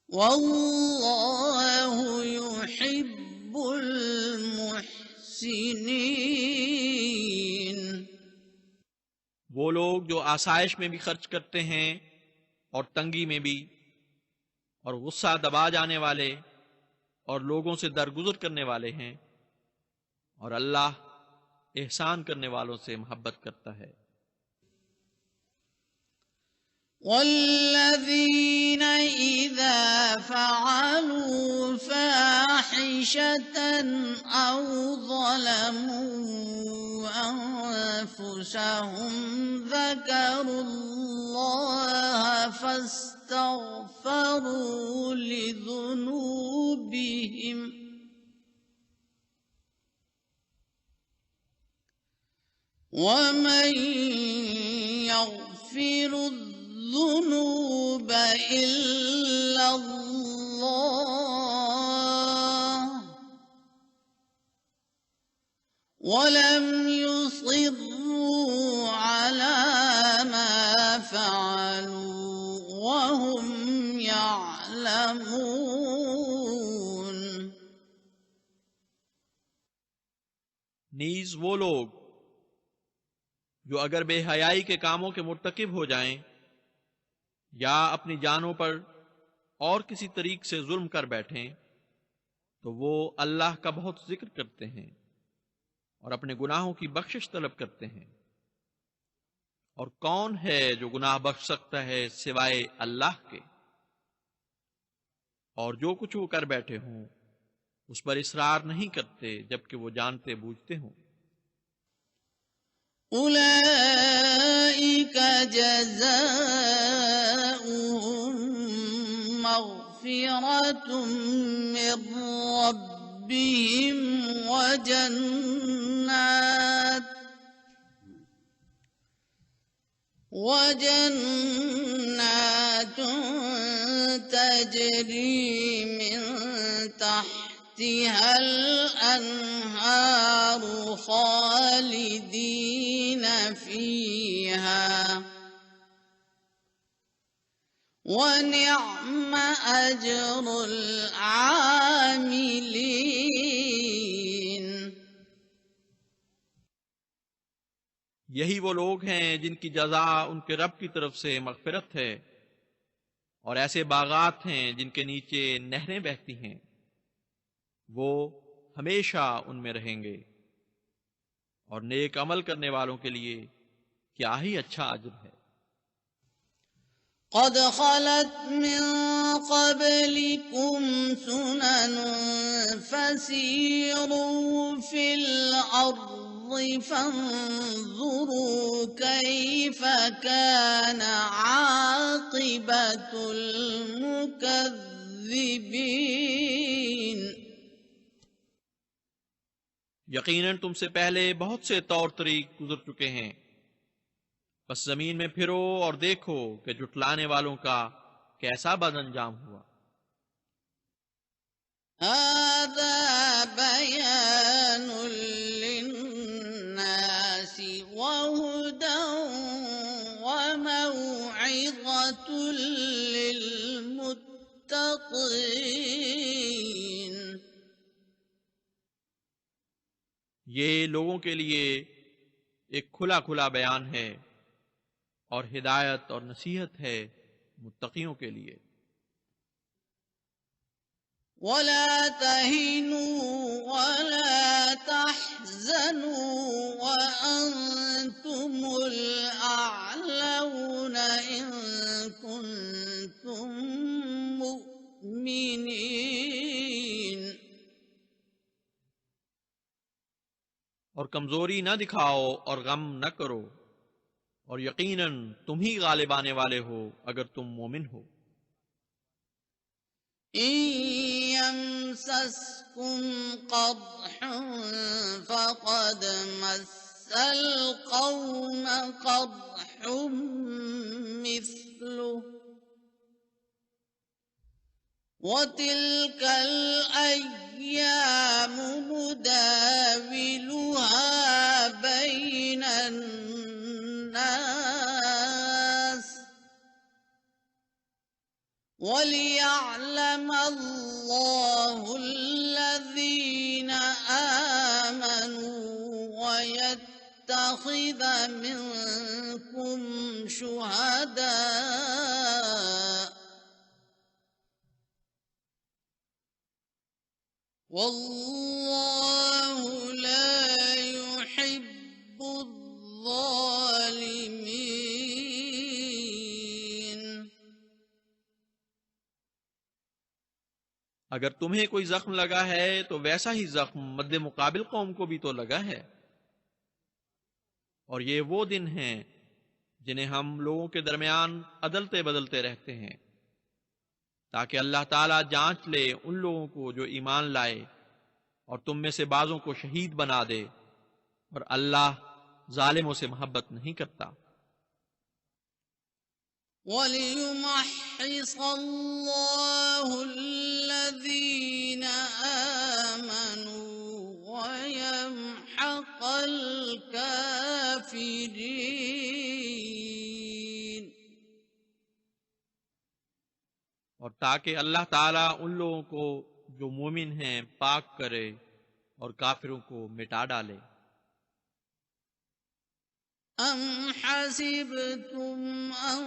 والله يحب المحسنين। वो लोग जो आसाइश में भी खर्च करते हैं और तंगी में भी, और गुस्सा दबा जाने वाले और लोगों से दरगुजर करने वाले हैं, और अल्लाह एहसान करने वालों से मोहब्बत करता है। والذين إذا فعلوا فاحشة أو ظلموا أنفسهم ذكروا الله فاستغفروا لذنوبهم ومن يغفر الذنوب إلا الله ولم يصروا على ما فعلوا وهم يعلمون। नीज वो लोग जो अगर बेहयाई के कामों के मुर्तकिब हो जाएं या अपनी जानों पर और किसी तरीक से जुल्म कर बैठें तो वो अल्लाह का बहुत जिक्र करते हैं और अपने गुनाहों की बख्शिश तलब करते हैं। और कौन है जो गुनाह बख्श सकता है सिवाय अल्लाह के, और जो कुछ वो कर बैठे हों उस पर इसरार नहीं करते जबकि वो जानते बूझते हों। أولئك جزاؤهم مغفرة من ربهم وجنات تجري من تحتها الأنهار خالدين فيها ونعم أجر العاملين। यही वो लोग हैं जिनकी जजा उनके रब की तरफ से मग़फ़िरत है, और ऐसे बागात हैं जिनके नीचे नहरें बहती हैं, वो हमेशा उनमें रहेंगे, और नेक अमल करने वालों के लिए क्या ही अच्छा अजर है। قد خلت من قبلكم سنن فسيروا في الأرض فانظروا كيف كان عاقبة المكذبين। यकीनन तुमसे पहले बहुत से तौर तरीक गुजर चुके हैं, बस जमीन में फिरो और देखो कि जुटलाने वालों का कैसा बदअंजाम हुआ। هذا بيان للناس وهدى للمتقين ये लोगों के लिए एक खुला खुला बयान है और हिदायत और नसीहत है मुत्तकियों के लिए। ولا تهنوا ولا تحزنوا وأنتم الأعلون إن كنتم مؤمنين और कमजोरी न दिखाओ और गम न करो, और यकीनन तुम ही गालिब आने वाले हो अगर तुम मोमिन हो। إن يمسسكم قرح فقد مس القوم قرح مثله وتلك الأيام نداولها بين الناس وليعلم الله الذين آمنوا ويتخذ منكم شهداء والله لا يحب الظالمين अगर तुम्हें कोई जख्म लगा है तो वैसा ही जख्म मद्दे मुकाबिल कौम को भी तो लगा है। और ये वो दिन हैं जिन्हें हम लोगों के दरमियान अदलते बदलते रहते हैं, ताकि अल्लाह ताला जांच ले उन लोगों को जो ईमान लाए और तुम में से बाजों को शहीद बना दे, और अल्लाह जालिमों से मोहब्बत नहीं करता। وليمحص الله الذين آمنوا ويمحق الكافرين और ताकि अल्लाह ताला उन लोगों को जो मोमिन हैं पाक करे और काफिरों को मिटा डाले। أم حسبتم أن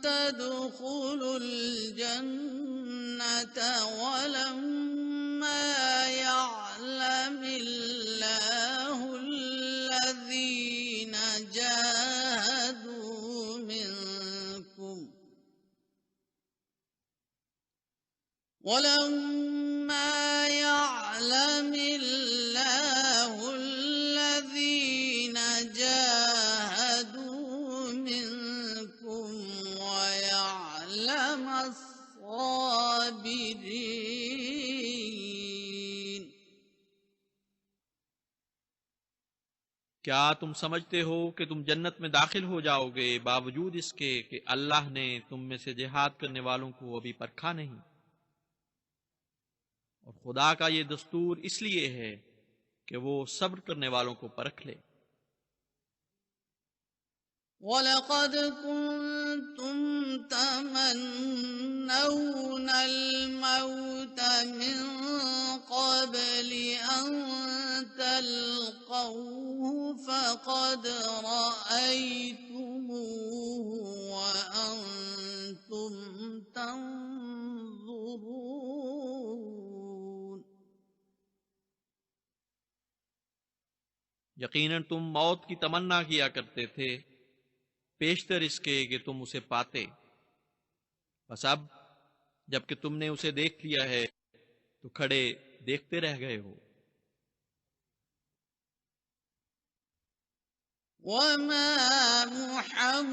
تدخلوا الجنة ولما يعلم الله الذين جاهدوا منكم ولما يعلم الله الذين جاهدوا منكم ويعلم الصابرين क्या तुम समझते हो कि तुम जन्नत में दाखिल हो जाओगे बावजूद इसके कि अल्लाह ने तुम में से जिहाद करने वालों को अभी परखा नहीं? और खुदा का ये दस्तूर इसलिए है कि वो सब्र करने वालों को परख ले। وَلَقَدْ كُنْتُمْ تَمَنَّوْنَ الْمَوْتَ مِنْ قَبْلِ أَنْ تَلْقَوْهُ فَقَدْ رَأَيْتُمُوهُ وَأَنْتُمْ تَنْظُرُونَ यकीनन तुम मौत की तमन्ना किया करते थे पेशतर इसके कि तुम उसे पाते, बस अब जबकि तुमने उसे देख लिया है तो खड़े देखते रह गए हो। وَمَا مُحَمَّدٌ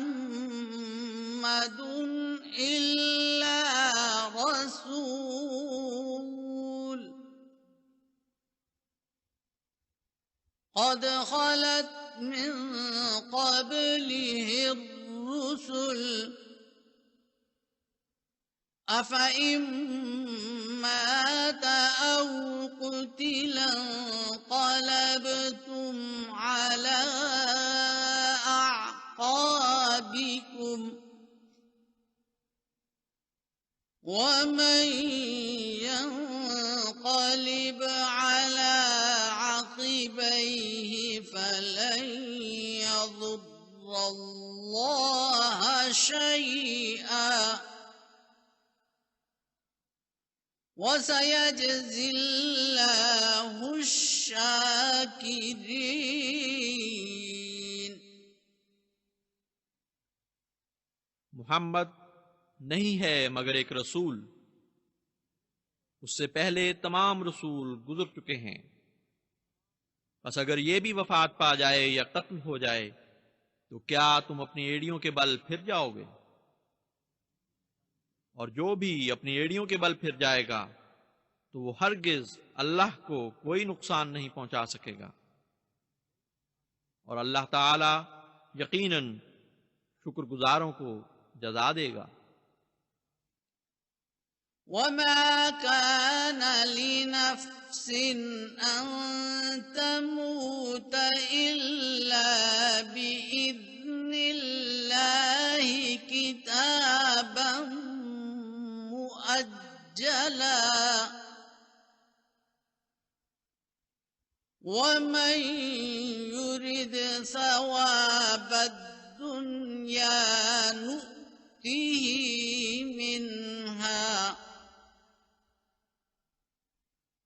إِلَّا رَسُولٌ قَدْ خَلَتْ مِنْ قَبْلِهِ الرُّسُلُ أَفَإِنْ مَاتَ أَوْ قُتِلَ انقَلَبْتُمْ عَلَى أَعْقَابِكُمْ ومن ينقلب على عقبيه فلن يضر الله شيئا وسيجزي الله الشاكرين। मुहम्मद नहीं है मगर एक रसूल, उससे पहले तमाम रसूल गुजर चुके हैं। बस अगर ये भी वफात पा जाए या कत्ल हो जाए तो क्या तुम अपनी एड़ियों के बल फिर जाओगे? और जो भी अपनी एड़ियों के बल फिर जाएगा तो वो हरगिज अल्लाह को कोई नुकसान नहीं पहुंचा सकेगा, और अल्लाह ताला यकीनन शुक्रगुजारों को जज़ा देगा। وما كان لنفس أن تموت إلا بإذن الله كتابا مؤجلا ومن يرد ثواب الدنيا نؤته منها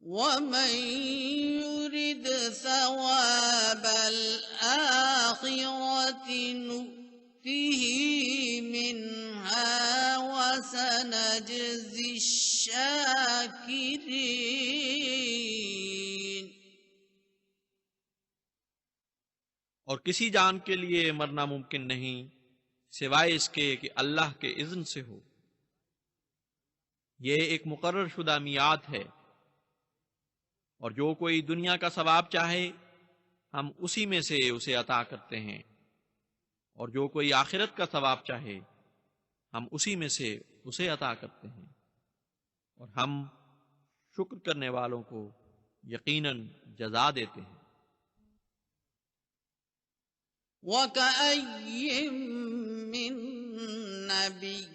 ومن يرد ثواب الآخرة نؤته منها وسنجزي الشاكرين। और किसी जान के लिए मरना मुमकिन नहीं सिवाय इसके कि अल्लाह के इज़्न से हो। ये एक मुकर्रर शुदा मियाद है, और जो कोई दुनिया का सवाब चाहे हम उसी में से उसे अता करते हैं, और जो कोई आखिरत का सवाब चाहे हम उसी में से उसे अता करते हैं, और हम शुक्र करने वालों को यकीनन जज़ा देते हैं। وكأي من نبي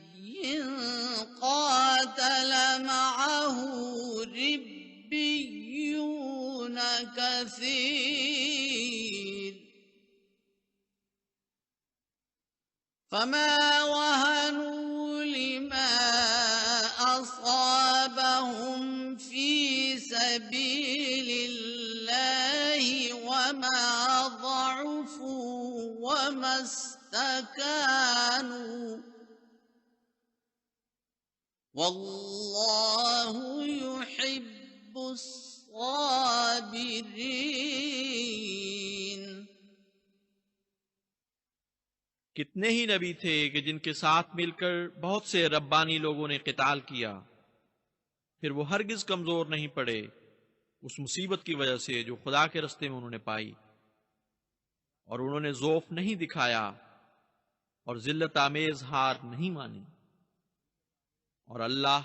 قاتل معه ربيون كثير فما وهنوا لما أصابهم في سبيل الله وما ضعفوا وما استكانوا والله يحب الصابرين। कितने ही नबी थे कि जिनके साथ मिलकर बहुत से रब्बानी लोगों ने क़िताल किया, फिर वो हरगिज कमजोर नहीं पड़े उस मुसीबत की वजह से जो खुदा के रस्ते में उन्होंने पाई, और उन्होंने ज़ौफ नहीं दिखाया और जिल्लत आमेज हार नहीं मानी, और अल्लाह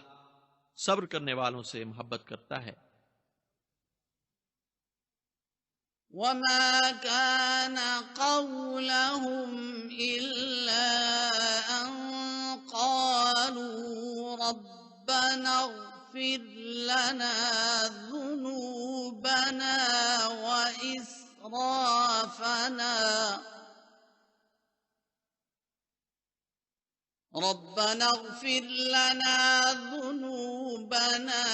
सब्र करने वालों से मोहब्बत करता है। وما كان قولهم إلا أن قالوا ربنا اغفر لنا ذنوبنا وإسرافنا ربنا اغفر لنا ذنوبنا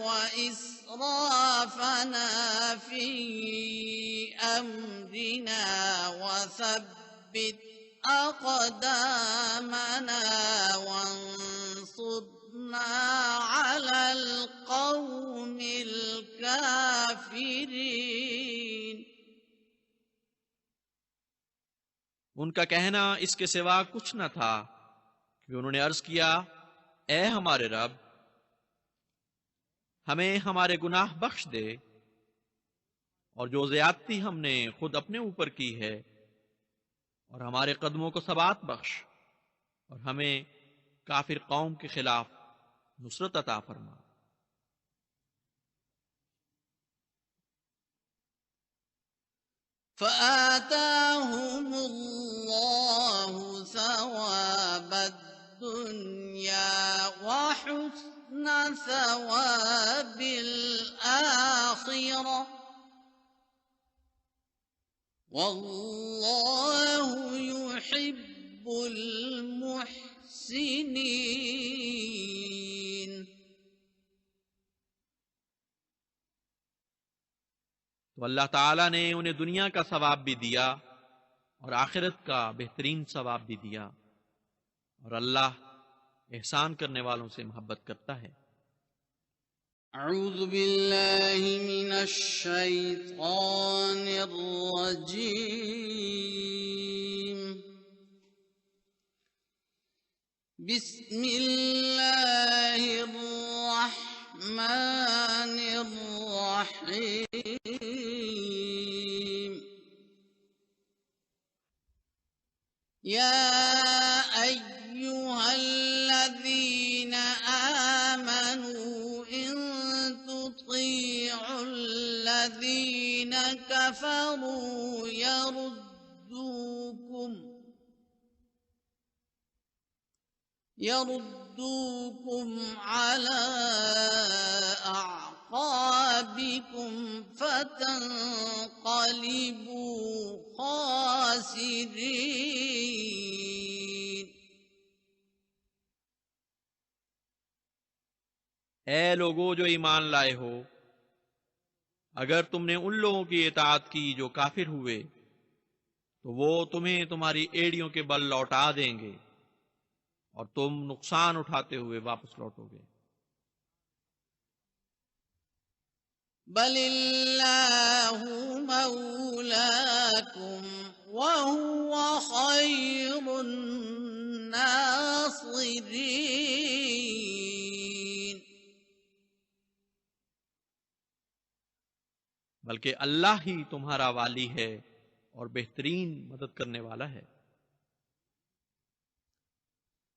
وإسرافنا في أمرنا وثبت أقدامنا وانصرنا على القوم الكافرين। उनका कहना इसके सिवा कुछ न था कि उन्होंने अर्ज किया, ए हमारे रब, हमें हमारे गुनाह बख्श दे और जो ज्यादती हमने खुद अपने ऊपर की है, और हमारे कदमों को सबात बख्श और हमें काफिर कौम के खिलाफ नुसरत अता फरमा। فآتاهم الله ثواب الدنيا وحسن ثواب الآخرة والله يحب المحسنين. तो अल्लाह ताला ने उन्हें दुनिया का सवाब भी दिया और आखिरत का बेहतरीन सवाब भी दिया, और अल्लाह एहसान करने वालों से मोहब्बत करता है। अऊज़ु बिल्लाहि मिनश शैतानिर रजीम। बिस्मिल्लाहिर रहमानिर रहीम। या अय्युहल्लज़ीन आमनू इन तुतीउल्लज़ीन कफ़रू यरुद्दूकुम अला अअक़ाबिकुम फतन्क़लिबू ख़ासिरीन। ऐ लोगो जो ईमान लाए हो, अगर तुमने उन लोगों की इताअत की जो काफिर हुए, तो वो तुम्हें तुम्हारी एड़ियों के बल लौटा देंगे और तुम नुकसान उठाते हुए वापस लौटोगे। बलिल्लाहु मौलाकुम वहुवा खैरुन नासिरीन। बल्कि अल्लाह ही तुम्हारा वाली है और बेहतरीन मदद करने वाला है।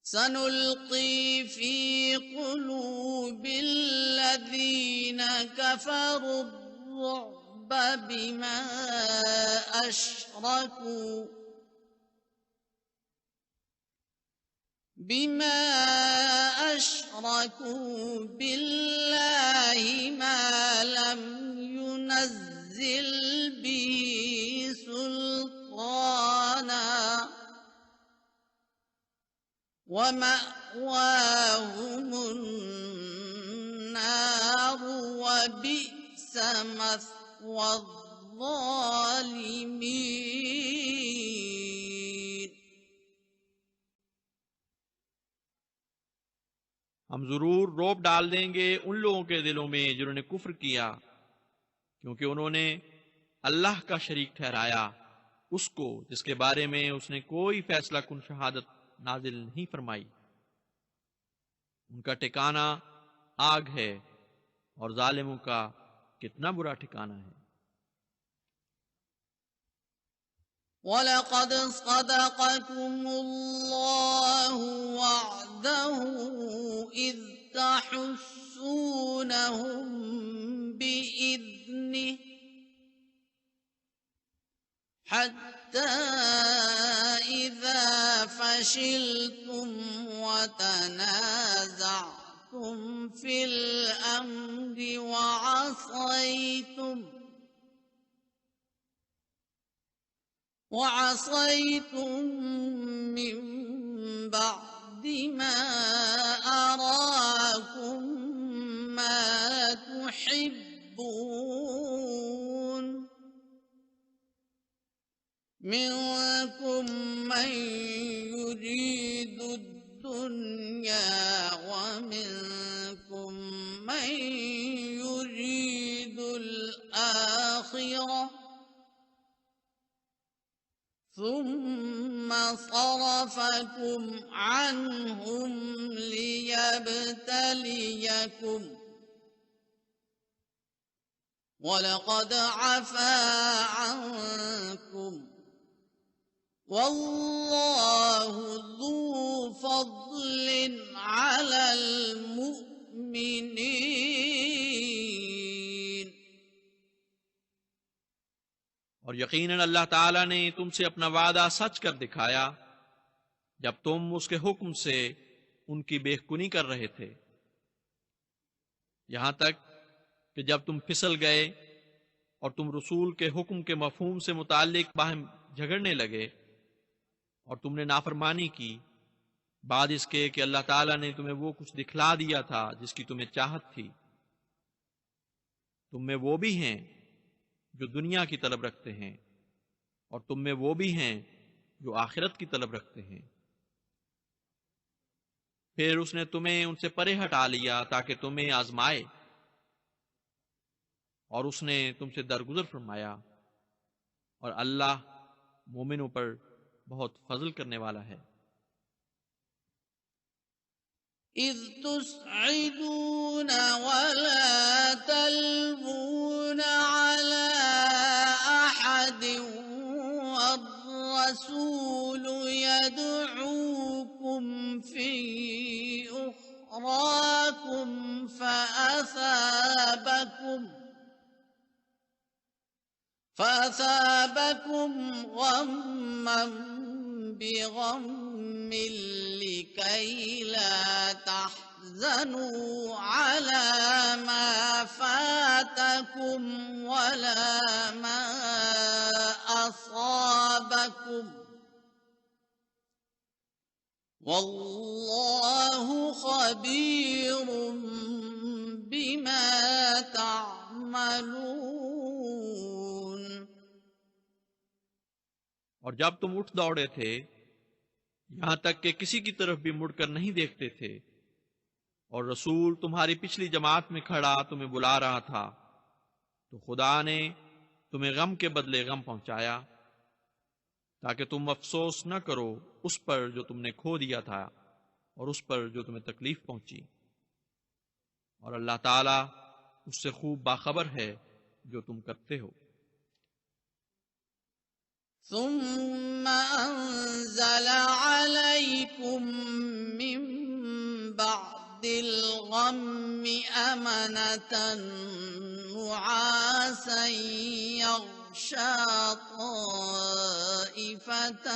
सनुल्की फी क़ुलूबिल्लज़ीन कफ़रुर्रुअब बिमा अशरकू बिल्लाहि मा लम युनज़्ज़िल बिही सुल्ताना वमअवाहुमुन नार वबिअस मस्वज़्ज़ालिमीन। हम जरूर रोब डाल देंगे उन लोगों के दिलों में जिन्होंने कुफ्र किया, क्योंकि उन्होंने अल्लाह का शरीक ठहराया उसको जिसके बारे में उसने कोई फैसला कुन शहादत नाजिल नहीं फरमाई। उनका ठिकाना आग है और जालिमों का कितना बुरा ठिकाना है। वलक़द सदक़कुमुल्लाहु वअदहु इज़ तहुस्सूनहुम बिइज़निहि हत्ता इज़ा फशिलतुम वतनाज़अतुम फिल अम्रि वअसैतुम मिन बअदि मा अराकुम मा तुहिब्बून मिनकुम मन युरीदु दुन्या व मिनकुम मन युरीदुल आखिरह ثم صرفكم عنهم ليبتليكم ولقد عفا عنكم والله ذو فضل على المؤمنين। और यकीनन अल्लाह ताला ने तुमसे अपना वादा सच कर दिखाया जब तुम उसके हुक्म से उनकी बेखुनी कर रहे थे, यहाँ तक कि जब तुम फिसल गए और तुम रसूल के हुक्म के मफहूम से मुताल्लिक बाहम झगड़ने लगे और तुमने नाफरमानी की, बाद इसके कि अल्लाह ताला ने तुम्हें वो कुछ दिखला दिया था जिसकी तुम्हें चाहत थी। तुम में वो भी हैं जो दुनिया की तलब रखते हैं और तुम में वो भी हैं जो आखिरत की तलब रखते हैं। फिर उसने तुम्हें उनसे परे हटा लिया ताकि तुम्हें आजमाए, और उसने तुमसे दरगुजर फरमाया, और अल्लाह मोमिनों पर बहुत फजल करने वाला है। إذ تسعدون ولا تلوون على أحد والرسول يدعوكم في أخراكم فأثابكم غما بغم لكي لا تحزنوا على ما فاتكم ولا ما أصابكم والله خبير بما تعملون। और जब तुम उठ दौड़े थे, यहां तक कि किसी की तरफ भी मुड़कर नहीं देखते थे, और रसूल तुम्हारी पिछली जमात में खड़ा तुम्हें बुला रहा था, तो खुदा ने तुम्हें गम के बदले गम पहुंचाया ताकि तुम अफसोस न करो उस पर जो तुमने खो दिया था और उस पर जो तुम्हें तकलीफ पहुंची, और अल्लाह ताला उससे खूब बाखबर है जो तुम करते हो। ثم أنزل عليكم من بعد الغم أمنة نعاسا يغشى طائفة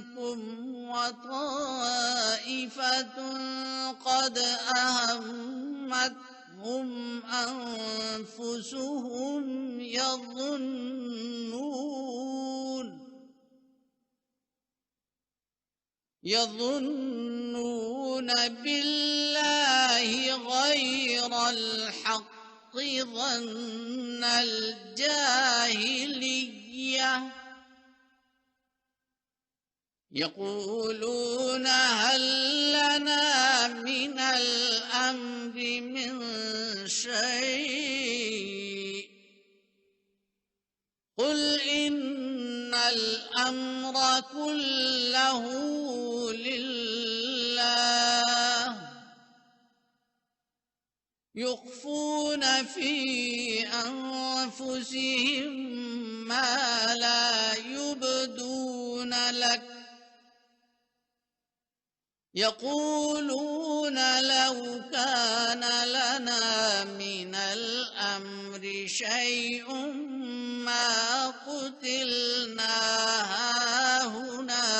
منكم وطائفة قد أهمتهم أنفسهم يظنون بالله غير الحق ظن الجاهلية يقولون هل لنا من الأمر من شيء قل إن الأمر كله لله يخفون في أنفسهم ما لا يبدون لك يقولون لو كان لنا من الأمر شيء ما قتلنا هاهنا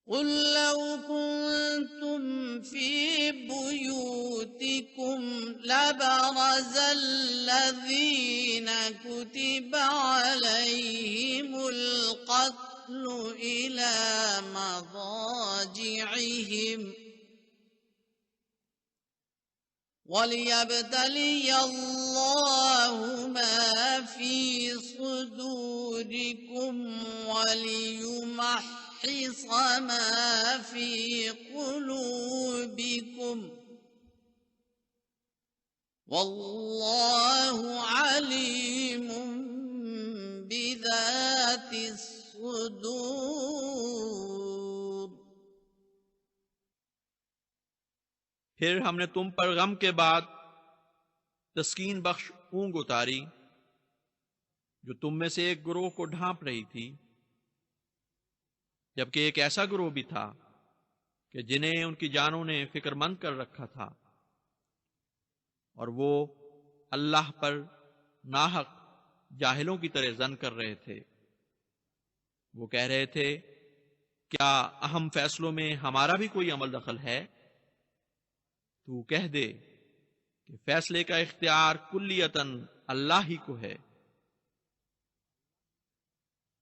قل لو كنتم في بيوتكم لبرز الذين كتب عليهم القتل إلى مضاجعهم وليبتلي الله ما في صدوركم وليمحص ما في قلوبكم والله عليم بذات الصدور। फिर हमने तुम पर गम के बाद तस्कीन बख्श ऊंग उतारी जो तुम में से एक गुरोह को ढांप रही थी, जबकि एक ऐसा गुरोह भी था कि जिन्हें उनकी जानों ने फिक्रमंद कर रखा था, और वो अल्लाह पर नाहक जाहिलों की तरह जन कर रहे थे। वो कह रहे थे, क्या अहम फैसलों में हमारा भी कोई अमल दखल है? तू कह दे कि फैसले का इख्तियार कुल्लियतन अल्लाह ही को है।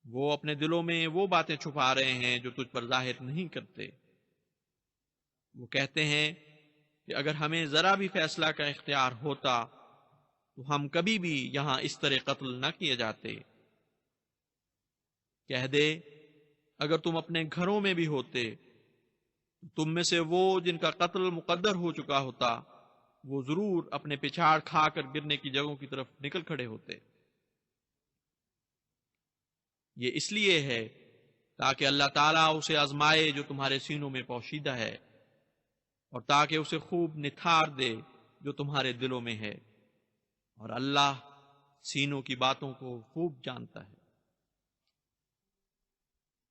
वो अपने दिलों में वो बातें छुपा रहे हैं जो तुझ पर जाहिर नहीं करते। वो कहते हैं कि अगर हमें जरा भी फैसला का इख्तियार होता तो हम कभी भी यहां इस तरह कत्ल न किए जाते। कह दे, अगर तुम अपने घरों में भी होते तो तुम में से वो जिनका कत्ल मुकद्दर हो चुका होता, वो जरूर अपने पिछाड़ खाकर गिरने की जगहों की तरफ निकल खड़े होते। ये इसलिए है ताकि अल्लाह ताला उसे आजमाए जो तुम्हारे सीनों में पोशीदा है, और ताकि उसे खूब निथार दे जो तुम्हारे दिलों में है, और अल्लाह सीनों की बातों को खूब जानता है।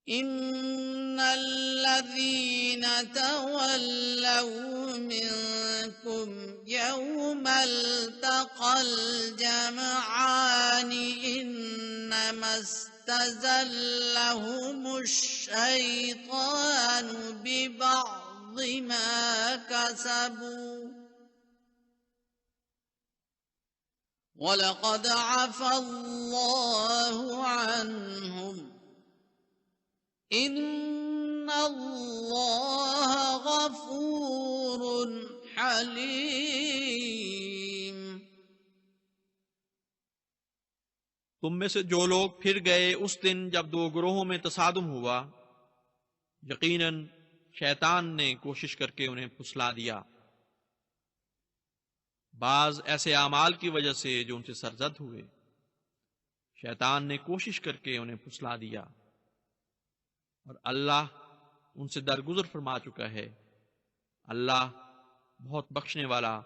इन्नल्लज़ीन तवल्लव मिनकुम यौमल तक़ल जमआनि इन्नमस्तज़ल्लहुमुश शैतानु बिबअज़ि मा कसबू वलक़द अफ़ल्लाहु अन्हुम इन्नल्लाह गफूरुन हलीम। तुम में से जो लोग फिर गए उस दिन जब दो ग्रोहों में तसादुम हुआ, यकीनन शैतान ने कोशिश करके उन्हें फुसला दिया, बाज ऐसे आमाल की वजह से जो उनसे सरजद हुए। शैतान ने कोशिश करके उन्हें फुसला दिया, और अल्लाह उनसे दरगुजर फरमा चुका है। अल्लाह बहुत बख्शने वाला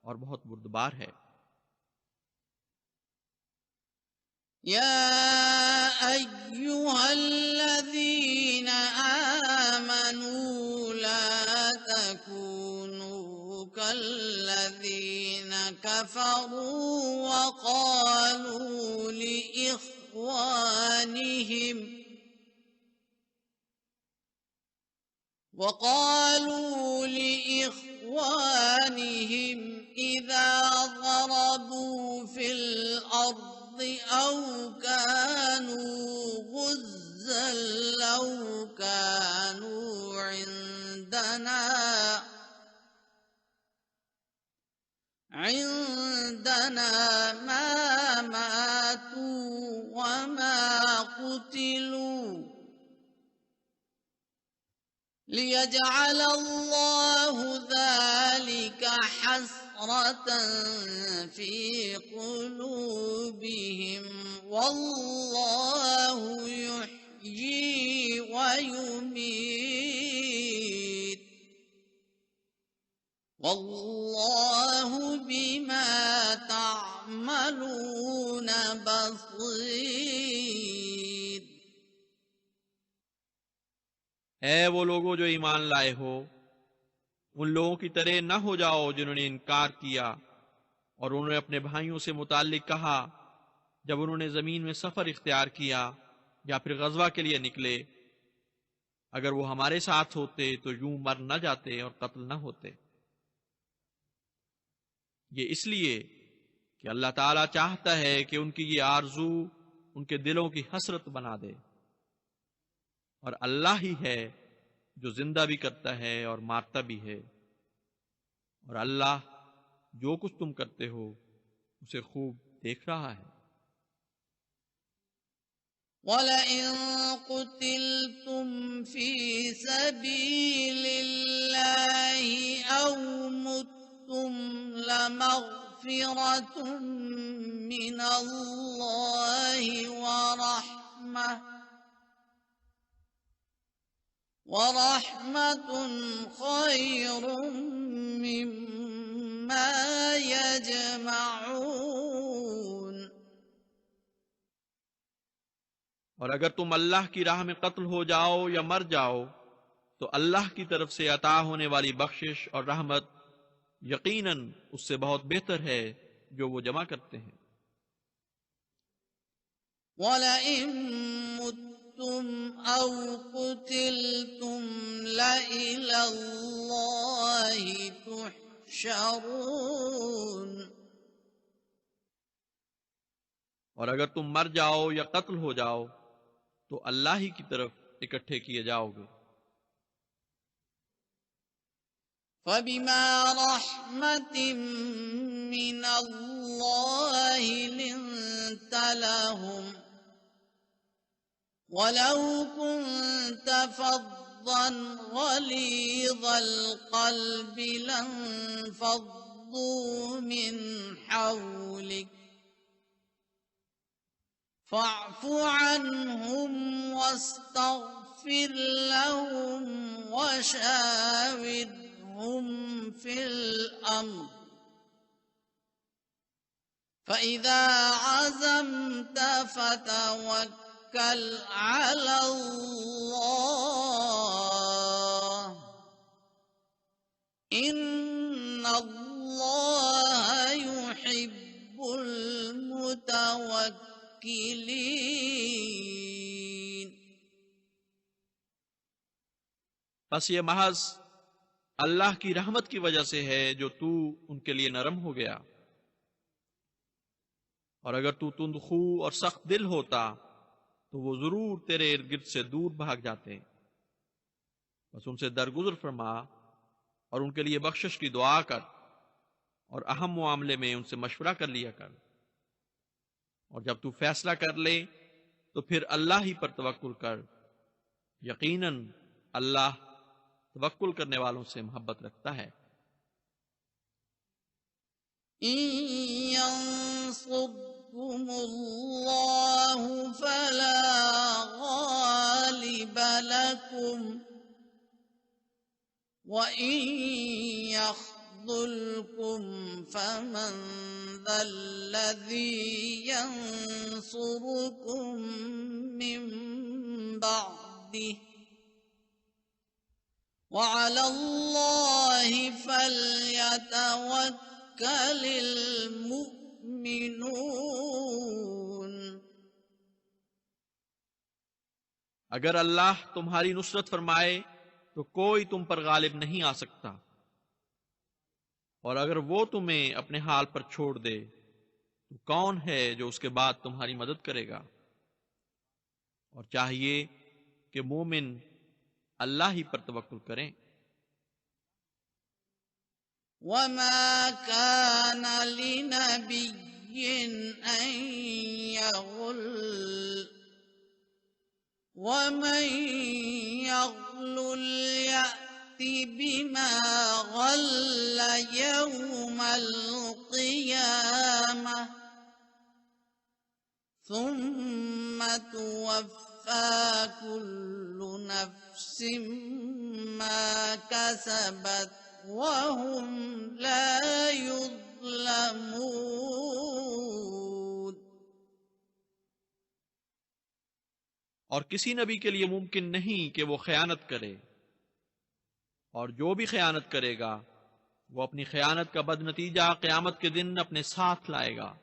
और बहुत बुर्दबार है। या अय्युहल्लज़ीन आमनू ला तकूनू कल्लज़ीन कफरू वक़ालू लिइख्वानिहिम इज़ा ज़रबू फ़िल अर्ज़ औ कानू गुज़्ज़न लौ कानू इन्दना मा मातू वमा कुतिलू लियजअल अल्लाहु ज़ालिका हस्रतन फ़ी क़ुलूबिहिम वल्लाहु युह्यी व युमीत वल्लाहु बिमा तअमलून बसीर। ऐ वो लोगों जो ईमान लाए हो, उन लोगों की तरह न हो जाओ जिन्होंने इनकार किया और उन्होंने अपने भाइयों से मुताल्लिक कहा जब उन्होंने जमीन में सफर इख्तियार किया या फिर गजवा के लिए निकले, अगर वो हमारे साथ होते तो यूं मर न जाते और कत्ल न होते। ये इसलिए कि अल्लाह ताला चाहता है कि उनकी ये आरजू उनके दिलों की हसरत बना दे, और अल्लाह ही है जो जिंदा भी करता है और मारता भी है, और अल्लाह जो कुछ तुम करते हो उसे खूब देख रहा है। वलइन कुतिल्तुम फी सबीलिल्लाहि औ मुत्तुम लमग़फ़िरतुम मिनल्लाहि वरहमतुन खैरुम मिम्मा यजमऊन। और अगर तुम अल्लाह की राह में कत्ल हो जाओ या मर जाओ तो अल्लाह की तरफ से अता होने वाली बख्शिश और रहमत यकीनन उससे बहुत बेहतर है जो वो जमा करते हैं। वलइन मुत्तुम औ कुतिलतुम लइलल्लाहि तुहशरून। और अगर तुम मर जाओ या कत्ल हो जाओ तो अल्लाह ही की तरफ इकट्ठे किए जाओगे। फबिमा रहमतिम मिनल्लाहि लिन्त लहुम वलौ कुन्त फद्दन गलीज़ल क़ल्बि लन्फ़द्दू मिन हौलिक फ़अफ़ु अन्हुम वस्तग़फ़िर लहुम वशाविरहुम फ़िल अम्र फ़इज़ा अज़म्त फ़तवक्कल अलल्लाह इन्नल्लाह युहिब्बुल मुतवक्किलीन। बस ये महज अल्लाह की रहमत की वजह से है जो तू उनके लिए नरम हो गया। और अगर तू तुंदखू और सख्त दिल होता तो वो जरूर तेरे इर्द गिर्द से दूर भाग जाते। बस उनसे दरगुजर फरमा और उनके लिए बख्शिश की दुआ कर और अहम मामले में उनसे मशवरा कर लिया कर। और जब तू फैसला कर ले तो फिर अल्लाह ही पर तवक्कुल कर। यकीनन अल्लाह तवक्कुल करने वालों से मोहब्बत रखता है। यंसुरकुमुल्लाहु फला गालिब लकुम व इन यख्ज़ुलकुम फमन ज़ल्लज़ी यंसुरुकुम मिन बअदिह व अलल्लाहि फल्यतवक्कलिल मुमिनून। अगर अल्लाह तुम्हारी नुसरत फरमाए तो कोई तुम पर गालिब नहीं आ सकता। और अगर वो तुम्हें अपने हाल पर छोड़ दे तो कौन है जो उसके बाद तुम्हारी मदद करेगा। और चाहिए कि मोमिन अल्लाह ही पर तवक्कुल करें। वमा कान लिनबिय्यिन अन यग़ुल वमन यग़्लुल यअति बिमा गल्ल यौमल क़ियामह सुम्म तुवफ़्फ़ा कुल्लु नफ़्सिम मा कसबत वहुम ला युज़्लमून। और किसी नबी के लिए मुमकिन नहीं कि वो खयानत करे, और जो भी खयानत करेगा वो अपनी खयानत का बदनतीजा क़यामत के दिन अपने साथ लाएगा।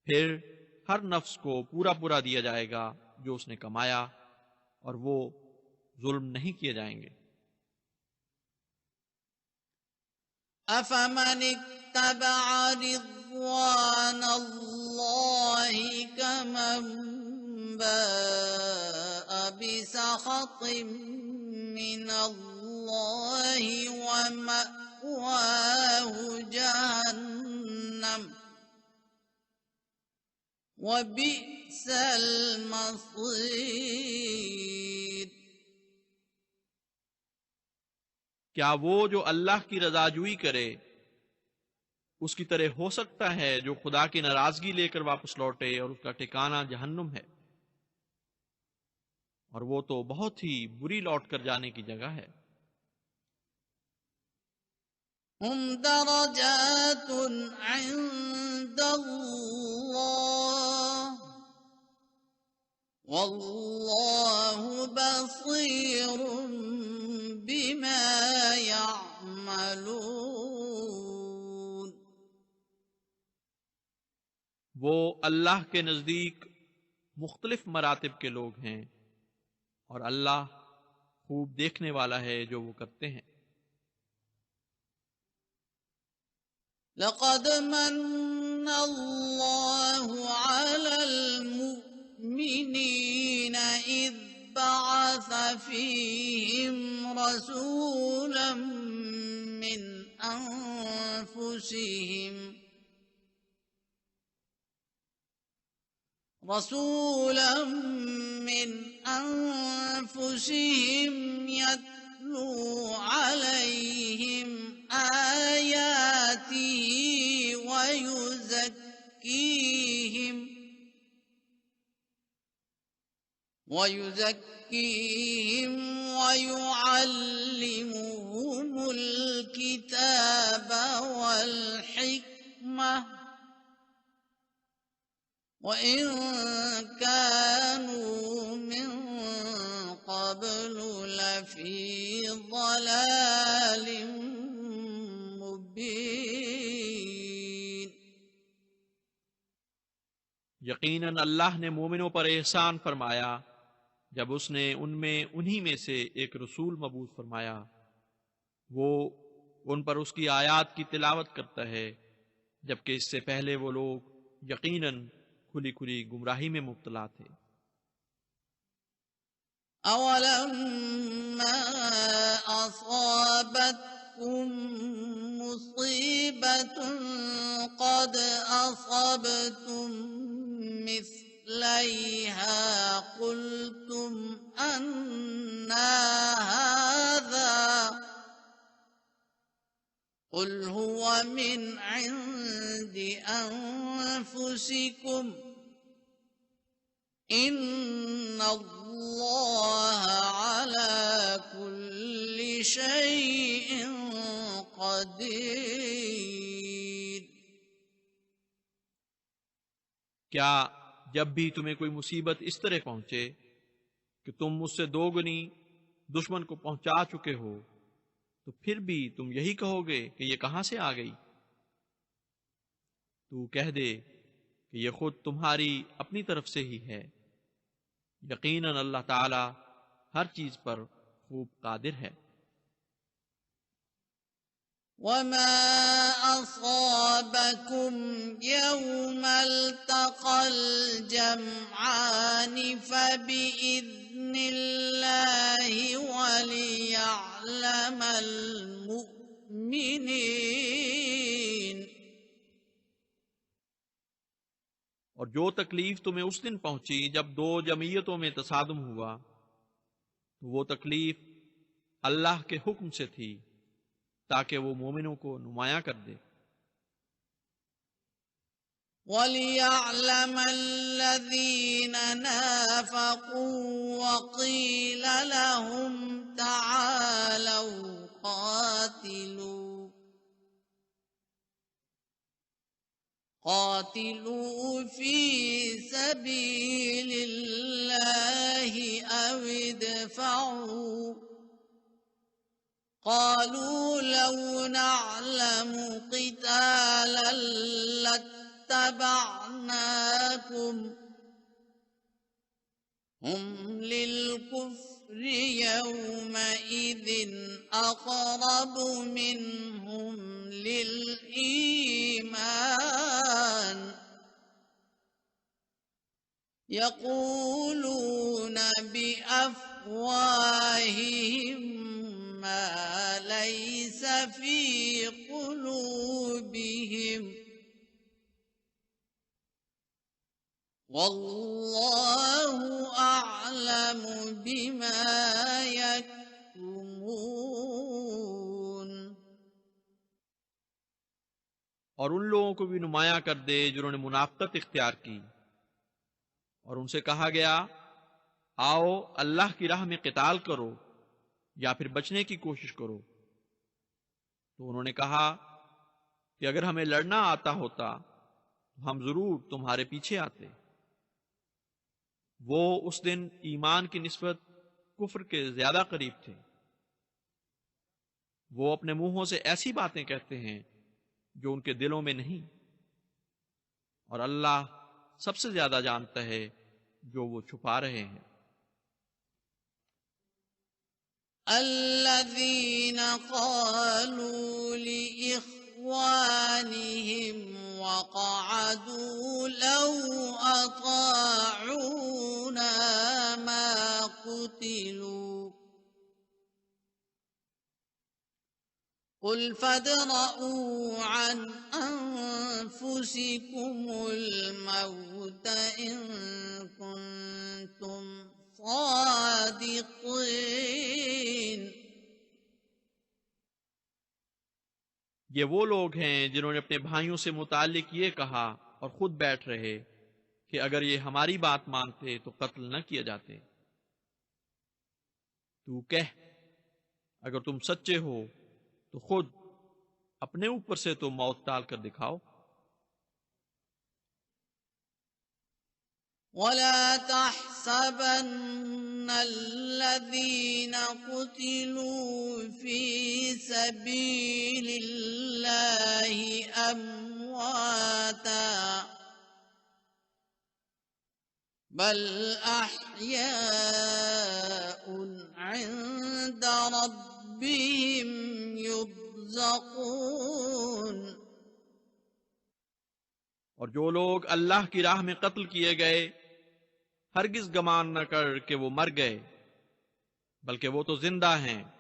फिर हर नफ्स को पूरा पूरा दिया जाएगा जो उसने कमाया, और वो जुल्म नहीं किए जाएंगे। अफमन इत्तबअ रिज़वानल्लाहि कमन बाअ बिसख़तिन मिनल्लाहि व मअवाहु जहन्नम व बि'सल मसीर। क्या वो जो अल्लाह की रजाजुई करे उसकी तरह हो सकता है जो खुदा की नाराजगी लेकर वापस लौटे और उसका ठिकाना जहन्नुम है, और वो तो बहुत ही बुरी लौट कर जाने की जगह है। हुम दरजातुन इंदल्लाह वल्लाहु बसीरुम बिमा यअमलून। वो अल्लाह के नजदीक मुख्तलिफ मरातिब के लोग हैं और अल्लाह खूब देखने वाला है जो वो करते हैं। लक़द मन्ना अल्लाहु अलल मुमिनीना इज़ बअस फ़ीहिम रसूलन मिन अनफुसिहिम यत्लू अलैहिम आयातिही वयुज़क्कीहिम वयुअल्लिमुहुमुल किताब वल हिकमह वइन कानू मिन क़ब्लु लफ़ी ज़लालिम मुबीन। यकीनन अल्लाह ने मोमिनों पर एहसान फरमाया जब उसने उनमें उन्हीं में से एक रसूल मबूस फरमाया। वो उन पर उसकी आयात की तिलावत करता है, जबकि इससे पहले वो लोग यकीनन खुली खुली गुमराही में मुब्तला थे। अवलम्मा असाबतकुम मुसीबतुन क़द असबतुम मिस्लैहा क़ुल्तुम अन्ना हाज़ा क़ुल हुव मिन इन्दि अनफुसिकुम इन्नल्लाह अला कुल्लि शैइन क़दीर। क्या जब भी तुम्हें कोई मुसीबत इस तरह पहुंचे कि तुम मुझसे दोगुनी दुश्मन को पहुंचा चुके हो, तो फिर भी तुम यही कहोगे कि ये कहां से आ गई? तू कह दे कि ये खुद तुम्हारी अपनी तरफ से ही है। यकीनन अल्लाह ताला हर चीज पर खूब कादिर है। वमा असाबकुम यौमल तक़ल जमआनि फबिइज़्निल्लाहि वलियअलमल मुमिनीन। और जो तकलीफ तुम्हें उस दिन पहुंची जब दो जमीयतों में तसादुम हुआ, तो वो तकलीफ अल्लाह के हुक्म से थी ताकि वो मोमिनों को नुमाया कर दे। वलियअलमल्लज़ीना नाफ़क़ू वक़ील लहुम तआलौ قاتلوا في سبيل الله أو ادفعوا قالوا لو نعلم قتالا لاتبعناكم هم للكفر يومئذ أقرب منهم للإيمان يقولون بأفواههم ما ليس في قلوبهم والله أعلم بما يكتمون। और उन लोगों को भी नुमाया कर दे जिन्होंने मुनाफकत इख्तियार की, और उनसे कहा गया, आओ अल्लाह की राह में क़िताल करो या फिर बचने की कोशिश करो। तो उन्होंने कहा कि अगर हमें लड़ना आता होता तो हम जरूर तुम्हारे पीछे आते। वो उस दिन ईमान की निस्बत कुफ्र के ज्यादा करीब थे। वो अपने मुंहों से ऐसी बातें कहते हैं जो उनके दिलों में नहीं, और अल्लाह सबसे ज्यादा जानता है जो वो छुपा रहे हैं। الذين قالوا لإخوانهم وقعدوا لو أطاعونا ما قتلوا قل فادرءوا عن أنفسكم الموت إن كنتم صادقين। ये वो लोग हैं जिन्होंने अपने भाइयों से मुताल्लिक ये कहा और खुद बैठ रहे कि अगर ये हमारी बात मानते तो कत्ल न किए जाते। तू कह, अगर तुम सच्चे हो तो खुद अपने ऊपर से तो मौत टाल कर दिखाओ। ولا تحسبن الذين قتلوا في سبيل الله أمواتا بل أحياء عند ربهم يرزقون। और जो लोग अल्लाह की राह में कत्ल किए गए हरगिज गमान न कर कि वो मर गए, बल्कि वो तो जिंदा हैं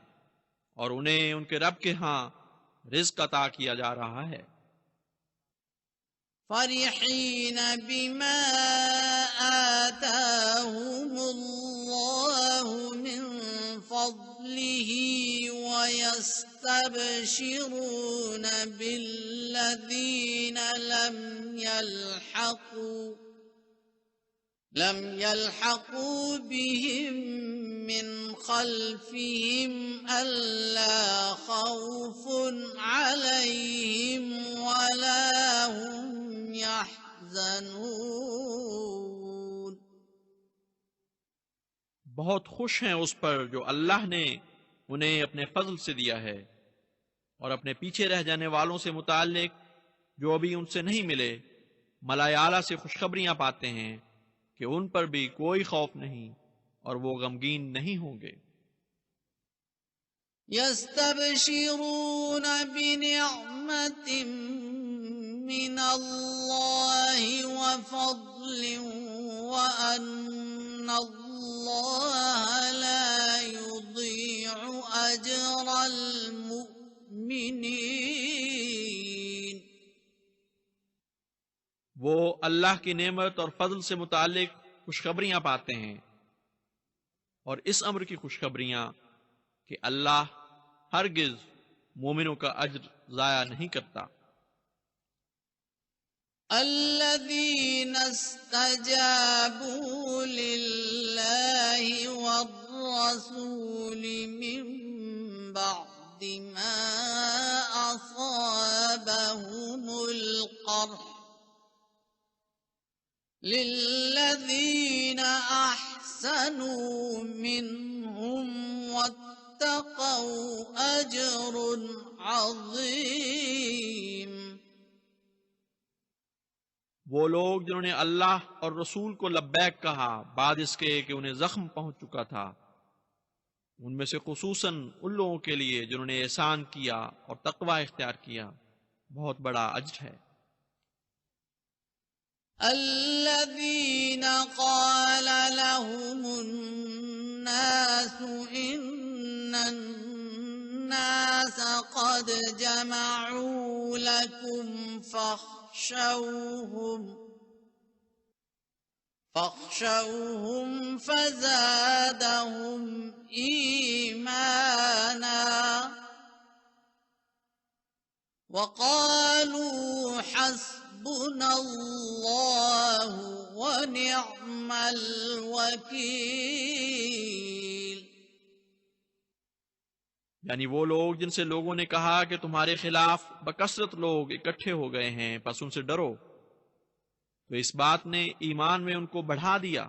और उन्हें उनके रब के हां रिज़्क अता किया जा रहा है। फरिहीन बिमा आताहुमुल्लाहु मिन फज़लिही वयस्तबशिरून बिल्लज़ीन लम यल्हक़ू बिहिम मिन खल्फिहिम अल्ला खौफुन अलैहिम वला हुम यहज़नून। बहुत खुश हैं उस पर जो अल्लाह ने उन्हें अपने फजल से दिया है, और अपने पीछे रह जाने वालों से मुताल्लिक जो अभी उनसे नहीं मिले मलाए आला से खुशखबरियां पाते हैं कि उन पर भी कोई खौफ नहीं और वो गमगीन नहीं होंगे। यस्तबशिरून बिनिअमतिन मिनल्लाहि व फज़लिन व अन्नल्लाह ला युज़ीअु अजरल मुमिनीन। वो अल्लाह की नेमत और फजल से मुतालिक खुशखबरियां पाते हैं, और इस अम्र की खुशखबरियां कि अल्लाह हरगिज मोमिनों का अज्र जाया नहीं करता। अल्लज़ीना इस्तजाबू लिल्लाहि वर्रसूलि मिन बअदि मा असाबहुमुल क़र्ह लिल्लज़ीना अहसनू मिनहुम वत्तक़ौ अज्रुन अज़ीम। वो लोग जिन्होंने अल्लाह और रसूल को लब्बैक कहा बाद इसके कि उन्हें जख्म पहुंच चुका था, उनमें से खुसूसन उन लोगों के लिए जिन्होंने एहसान किया और तकवा इख्तियार किया, बहुत बड़ा अज्र है। अल्लज़ीना क़ाल लहुमुन्नासु इन्नन्नास क़द जमअू लकुम फख्शौहुम फज़ादहुम ईमाना वक़ालू हस्बुनल्लाहु व निअमल वकील। यानी वो लोग जिनसे लोगों ने कहा कि तुम्हारे खिलाफ बकसरत लोग इकट्ठे हो गए हैं, बस उनसे डरो, तो इस बात ने ईमान में उनको बढ़ा दिया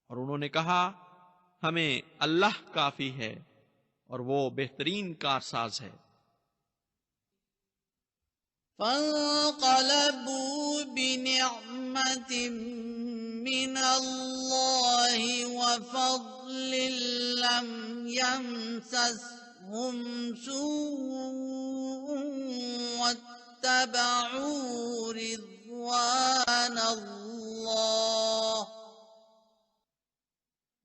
और उन्होंने कहा हमें अल्लाह काफी है और वो बेहतरीन कारसाज है। फंक़लबू बिनिअमतिन من الله وفضل لم يمسسهم سوء واتبعوا رضوان الله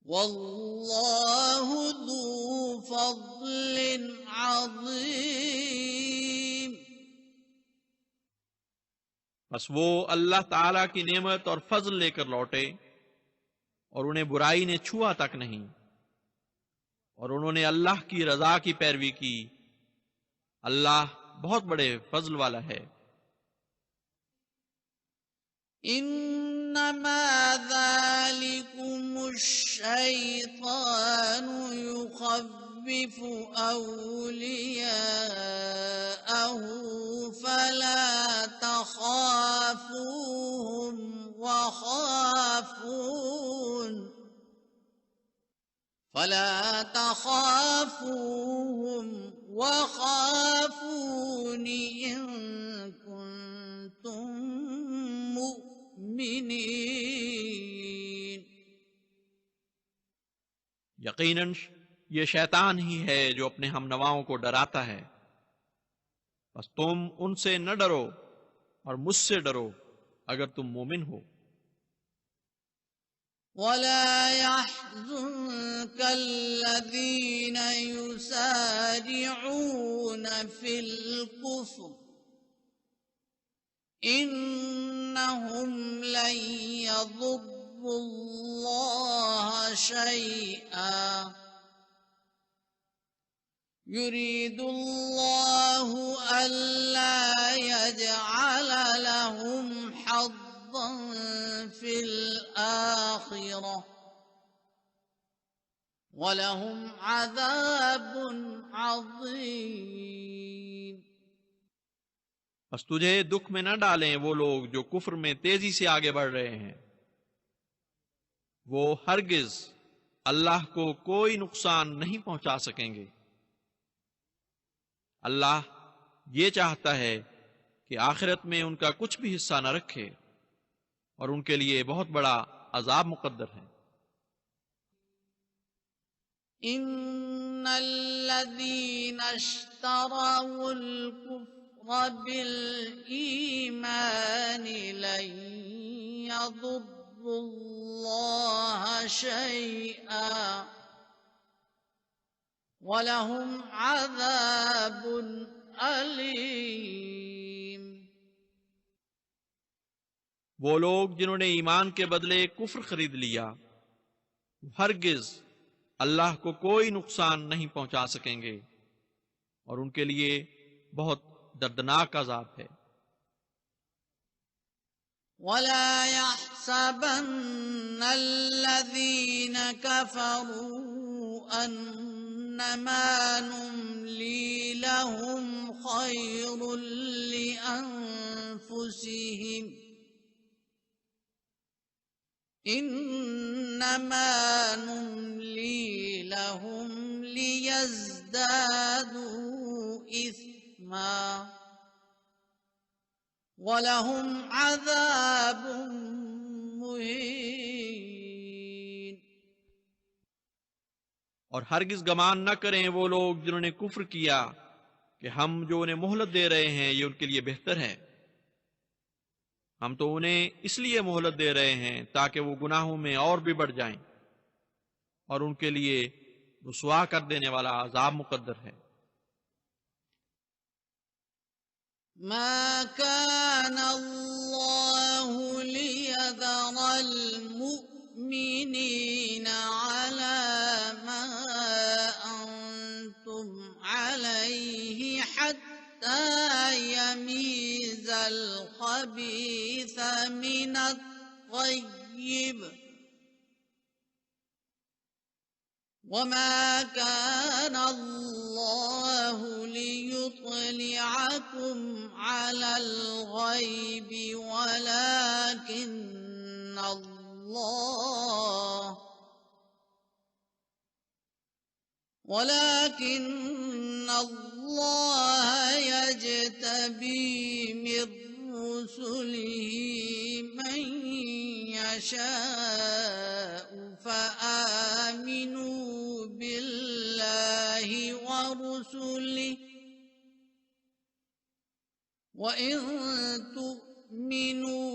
والله ذو فضل عظيم। बस वो अल्लाह ताला की नेमत और फजल लेकर लौटे और उन्हें बुराई ने छुआ तक नहीं, और उन्होंने अल्लाह की रजा की पैरवी की। अल्लाह बहुत बड़े फजल वाला है। इन्नमा ज़ालिकुमुश शैतानु युख़व्विफु औलियाअहु फला तख़ाफ़ूहुम वख़ाफ़ूनी इन कुन्तुम मुमिनीन। यकीनन ये शैतान ही है जो अपने हमनवाओं को डराता है। बस तुम उनसे न डरो और मुझसे डरो अगर तुम मोमिन हो। वला यहज़ुनका अल्लज़ीन युसारिऊन फिल कुफ्र इन्नहुम लन यज़ुर्रुल्लाह शैआ युरीदुल्लाहु अल्ला यजअल लहुम हज़्ज़न फिल आखिरह वलहुम अज़ाबुन अज़ीम। बस तुझे दुख में न डालें वो लोग जो कुफ्र में तेजी से आगे बढ़ रहे हैं। वो हरगिज अल्लाह को कोई नुकसान नहीं पहुंचा सकेंगे। अल्लाह ये चाहता है कि आखिरत में उनका कुछ भी हिस्सा न रखे और उनके लिए बहुत बड़ा अजाब मुकद्दर है। इन्नल्लज़ीना इश्तरौल कुफ्र बिल ईमानि लन यज़ुर्रुल्लाह शैआ वलहुम अज़ाबुन अलीम। वो लोग जिन्होंने ईमान के बदले कुफ्र खरीद लिया हरगिज अल्लाह को कोई नुकसान नहीं पहुंचा सकेंगे और उनके लिए बहुत दर्दनाक अजाब है। वला यहसबन्नल्लज़ीन कफरू अन्नमा नुम्ली लहुम खैरुल लिअन्फुसिहिम इन्नमा नुम्ली लहुम लियज़दादू इस्मा वलहुम अज़ाबुम मुहीन। और हरगिज गमान न करें वो लोग जिन्होंने कुफ्र किया कि हम जो उन्हें मोहलत दे रहे हैं ये उनके लिए बेहतर है। हम तो उन्हें इसलिए मोहलत दे रहे हैं ताकि वो गुनाहों में और भी बढ़ जाएं और उनके लिए रुसवा कर देने वाला अजाब मुकद्दर है। मा कान अल्लाहु लियज़रल मुमिनीना अला मा अंतुम अलैहि हत्ता यमीज़ल खबीस मिनत तय्यिब वमा कान अल्लाहु लियुत्लिअकुम अलल गैबि वलाकिन्न अल्लाह यज्तबी मिर रुसुलिहि मन يشاء فآمنوا بالله ورسله وإن تؤمنوا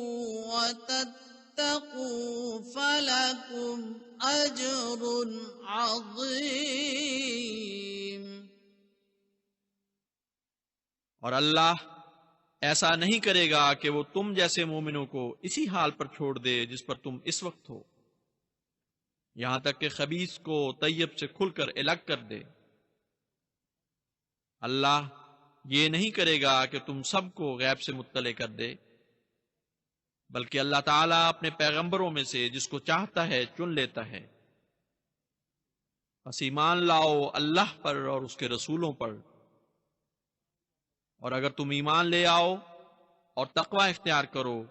وتتقوا فلكم أجر عظيم। और अल्लाह ऐसा नहीं करेगा कि वो तुम जैसे मोमिनों को इसी हाल पर छोड़ दे जिस पर तुम इस वक्त हो, यहां तक कि खबीस को तैयब से खुलकर अलग कर दे। अल्लाह ये नहीं करेगा कि तुम सबको गैब से मुत्तले कर दे, बल्कि अल्लाह ताला अपने पैगंबरों में से जिसको चाहता है चुन लेता है। बस ईमान लाओ अल्लाह पर और उसके रसूलों पर, और अगर तुम ईमान ले आओ और तकवा इख्तियार करो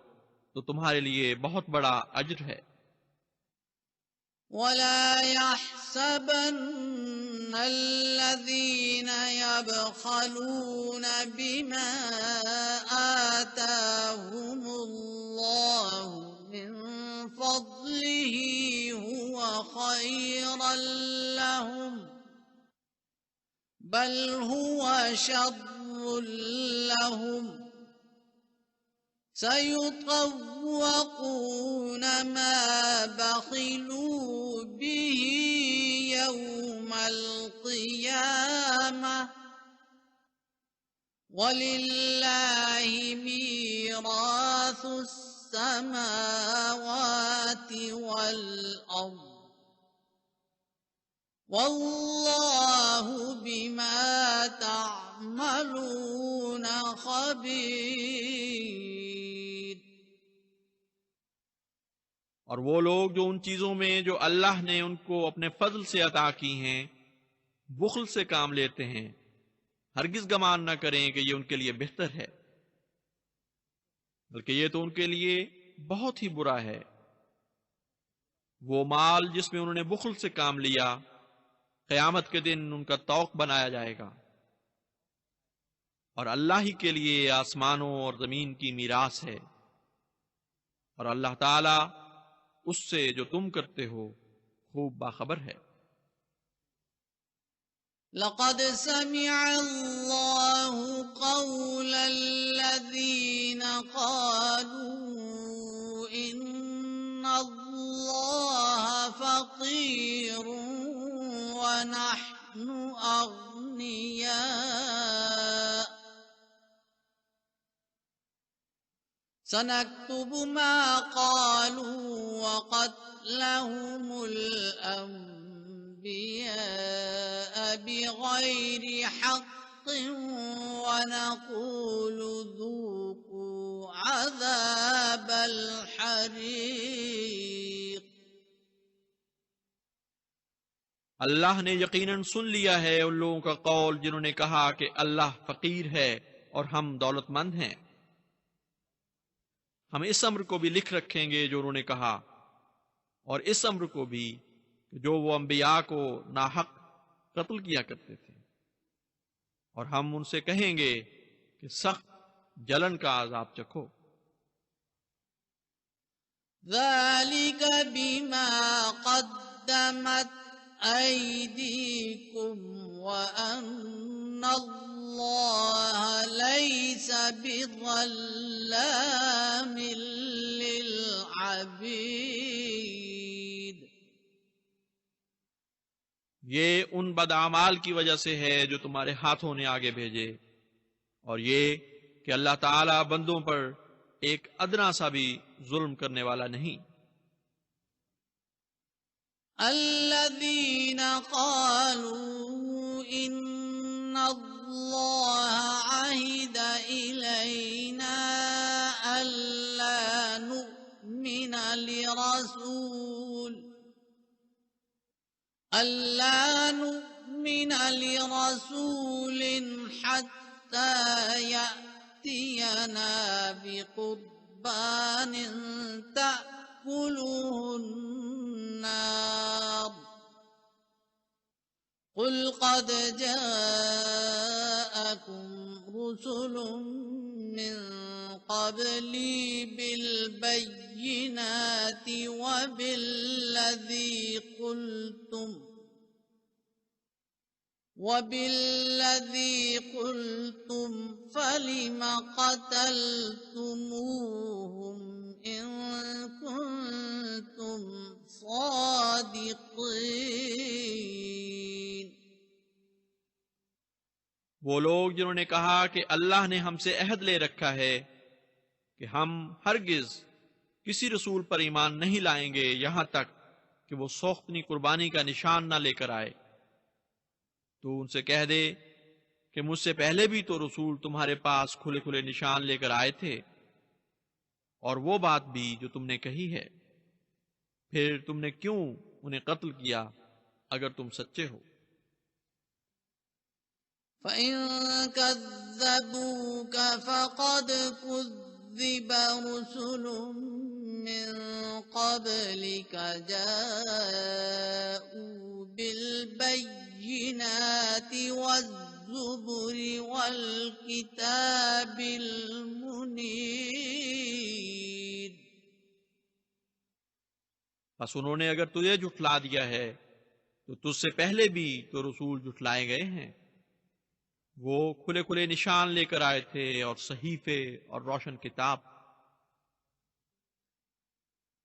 तो तुम्हारे लिए बहुत बड़ा अज्र है। वला यहसबन्न अल्लज़ीना यबखलून बिमा आताहुमुल्लाहु मिन फज़लिही हुवा खैरन लहुम बल हुवा शर्रुन लहुम सयुतव्वक़ून मा बख़िलू बिही यौमल क़ियामह वलिल्लाहि मीरासुस समावाति वल अर्द वल्लाहु बिमा तअमलून खबीर। और वो लोग जो उन चीजों में जो अल्लाह ने उनको अपने फजल से अता की हैं बुख्ल से काम लेते हैं, हरगिज गमान न करें कि ये उनके लिए बेहतर है, बल्कि ये तो उनके लिए बहुत ही बुरा है। वो माल जिसमें उन्होंने बुख्ल से काम लिया क़यामत के दिन उनका तौक बनाया जाएगा, और अल्लाह ही के लिए आसमानों और जमीन की मीरास है, और अल्लाह ताला उससे जो तुम करते हो खूब बाखबर है। लक़द समिअल्लाहु क़ौलल्लज़ीना क़ालू इन्नल्लाह फ़क़ीरुन व नहनु अग़निया सनक्तुबु मा क़ालू व क़त्लहुमुल अंबिया बिग़ैरि हक़्क़िन व नक़ूलु ज़ूक़ू अज़ाबल हरीक़। अल्लाह ने यकीनन सुन लिया है उन लोगों का कौल जिन्होंने कहा कि अल्लाह फकीर है और हम दौलतमंद हैं। हम इस अम्र को भी लिख रखेंगे जो उन्होंने कहा, और इस अम्र को भी जो वो अंबिया को नाहक कत्ल किया करते थे, और हम उनसे कहेंगे कि सख्त जलन का अजाब चखो। ज़ालिक बिमा क़द्दमत अयदीकुम व अन्नल्लाह लैस बिज़ल्लामिल लिल अबीद। ये उन बदआमाल की वजह से है जो तुम्हारे हाथों ने आगे भेजे, और ये कि अल्लाह ताला बंदों पर एक अदना सा भी जुल्म करने वाला नहीं। अल्लज़ीना क़ालू इन्नल्लाह अहिदा इलैना अल्ला नु'मिना लिरसूलिन हत्ता यअतियना बिक़ुर्बानिन तअकुलुहुन नार क़ुल क़द जाअकुम रुसुलुम मिन قبلي بالبينات وبالذي قلتم فلم قتلتموهم إن كنتم صادقين। वो लोग जिन्होंने कहा कि अल्लाह ने हमसे अहद ले रखा है कि हम हरगिज किसी रसूल पर ईमान नहीं लाएंगे यहां तक कि वो सोख्तनी कुर्बानी का निशान न लेकर आए, तो उनसे कह दे कि मुझसे पहले भी तो रसूल तुम्हारे पास खुले खुले निशान लेकर आए थे, और वो बात भी जो तुमने कही है, फिर तुमने क्यों उन्हें कत्ल किया अगर तुम सच्चे हो। فإن كذبوك فقد كذب رسل من قبلك جاءوا بالبينات والزبر والكتاب المنير। बस उन्होंने अगर तुझे झुठला दिया है तो तुझसे पहले भी तो रसूल झुठलाए गए हैं। वो खुले खुले निशान लेकर आए थे और सहीफे और रोशन किताब।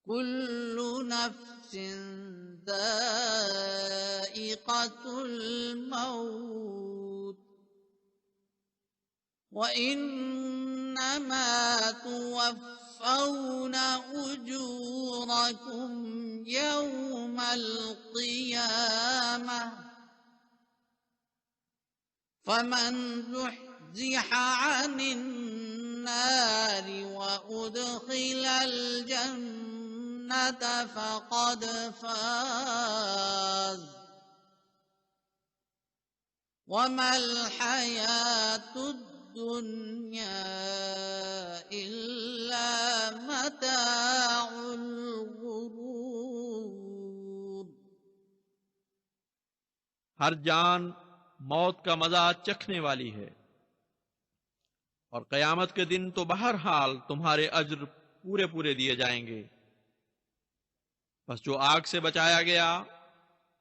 कुल्लु नफ्सिन ज़ाइक़तुल मौत व इन्नमा तुवफ़्फ़ौना उजूरकुम यौमल क़ियामह फमन ज़ुहज़िह अनिन नारि व उदख़िलल जन्नत फ़क़द फ़ाज़ वमल हयातुद दुनिया इल्ला मताउल गुरूर। हर जान मौत का मजा चखने वाली है, और कयामत के दिन तो बहरहाल तुम्हारे अज्र पूरे पूरे दिए जाएंगे। बस जो आग से बचाया गया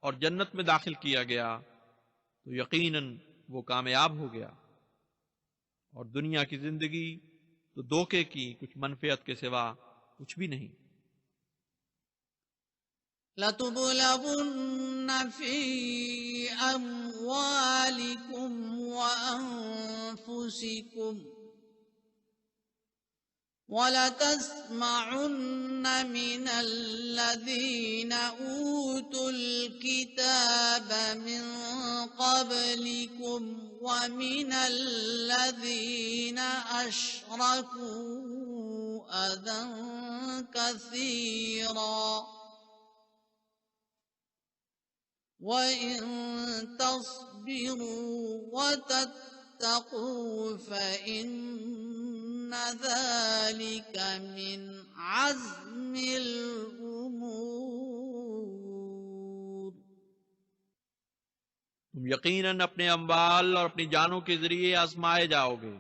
और जन्नत में दाखिल किया गया तो यकीनन वो कामयाब हो गया, और दुनिया की जिंदगी तो धोखे की कुछ मनफियत के सिवा कुछ भी नहीं। लतुबलवुन्न फी अम्वालिकुम व अनफुसिकुम वलतस्मउन्न मिनल लज़ीना ऊतुल किताब मिन क़ब्लिकुम व मिनल लज़ीना अशरकू अज़न कसीरा वइन तस्बिरू वतत्तकू फ़इन्न ज़ालिक मिन अज़्मिल उमूर। तुम यकीनन अपने अम्वाल और अपनी जानों के जरिए आजमाए जाओगे,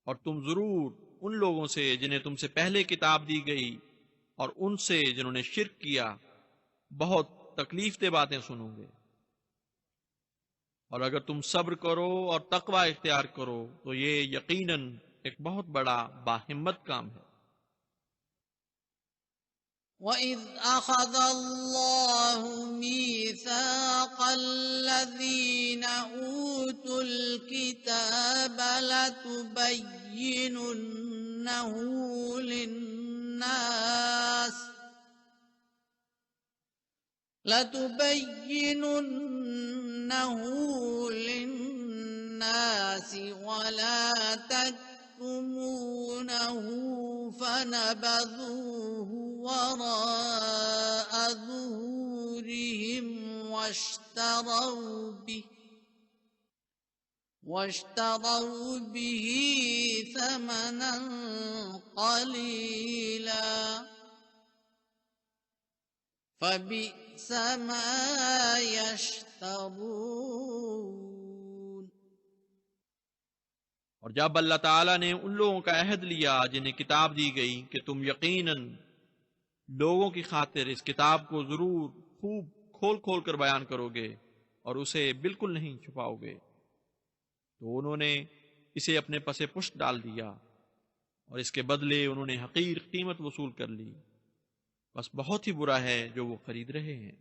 और तुम जरूर उन लोगों से जिन्हें तुमसे पहले किताब दी गई और उनसे जिन्होंने शिर्क किया बहुत तकलीफदेह बातें सुनोगे। और अगर तुम सब्र करो और तकवा इख्तियार करो तो ये यकीनन एक बहुत बड़ा बाहिम्मत काम है। वइज़ अख़ज़ अल्लाहु मीसाक़ल लज़ीना ऊतुल किताब लतुबय्यिनुन्नहु लिन्नास वला तक्तुमूनहु फनबذूहु वराअ ज़ुहूरिहिम वاشتروا به ثمنا قليلا فبئس ما يشترون। और जब अल्लाह ताला ने उन लोगों का अहद लिया जिन्हें किताब दी गई कि तुम यकीनन लोगों की खातिर इस किताब को जरूर खूब खोल खोल कर बयान करोगे और उसे बिल्कुल नहीं छुपाओगे, तो उन्होंने इसे अपने पसे पुष्ट डाल दिया और इसके बदले उन्होंने हकीर कीमत वसूल कर ली। बस बहुत ही बुरा है जो वो खरीद रहे हैं।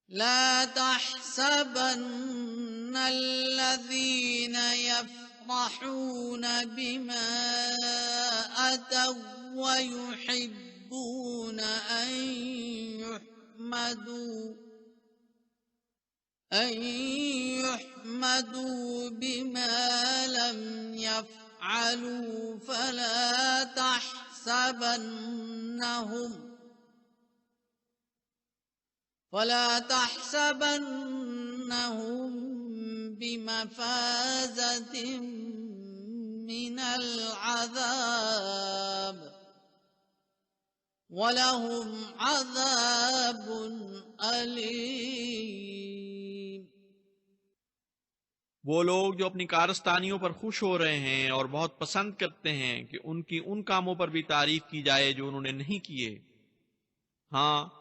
لا تحسبن الذين يفرحون بما أتوا ويحبون أن يحمدوا بما لم يفعلوا فلا تحسبنهم بمفازة من العذاب ولهم عذاب أليم। वो लोग जो अपनी कारस्तानियों पर खुश हो रहे हैं और बहुत पसंद करते हैं कि उनकी उन कामों पर भी तारीफ की जाए जो उन्होंने नहीं किए, हाँ,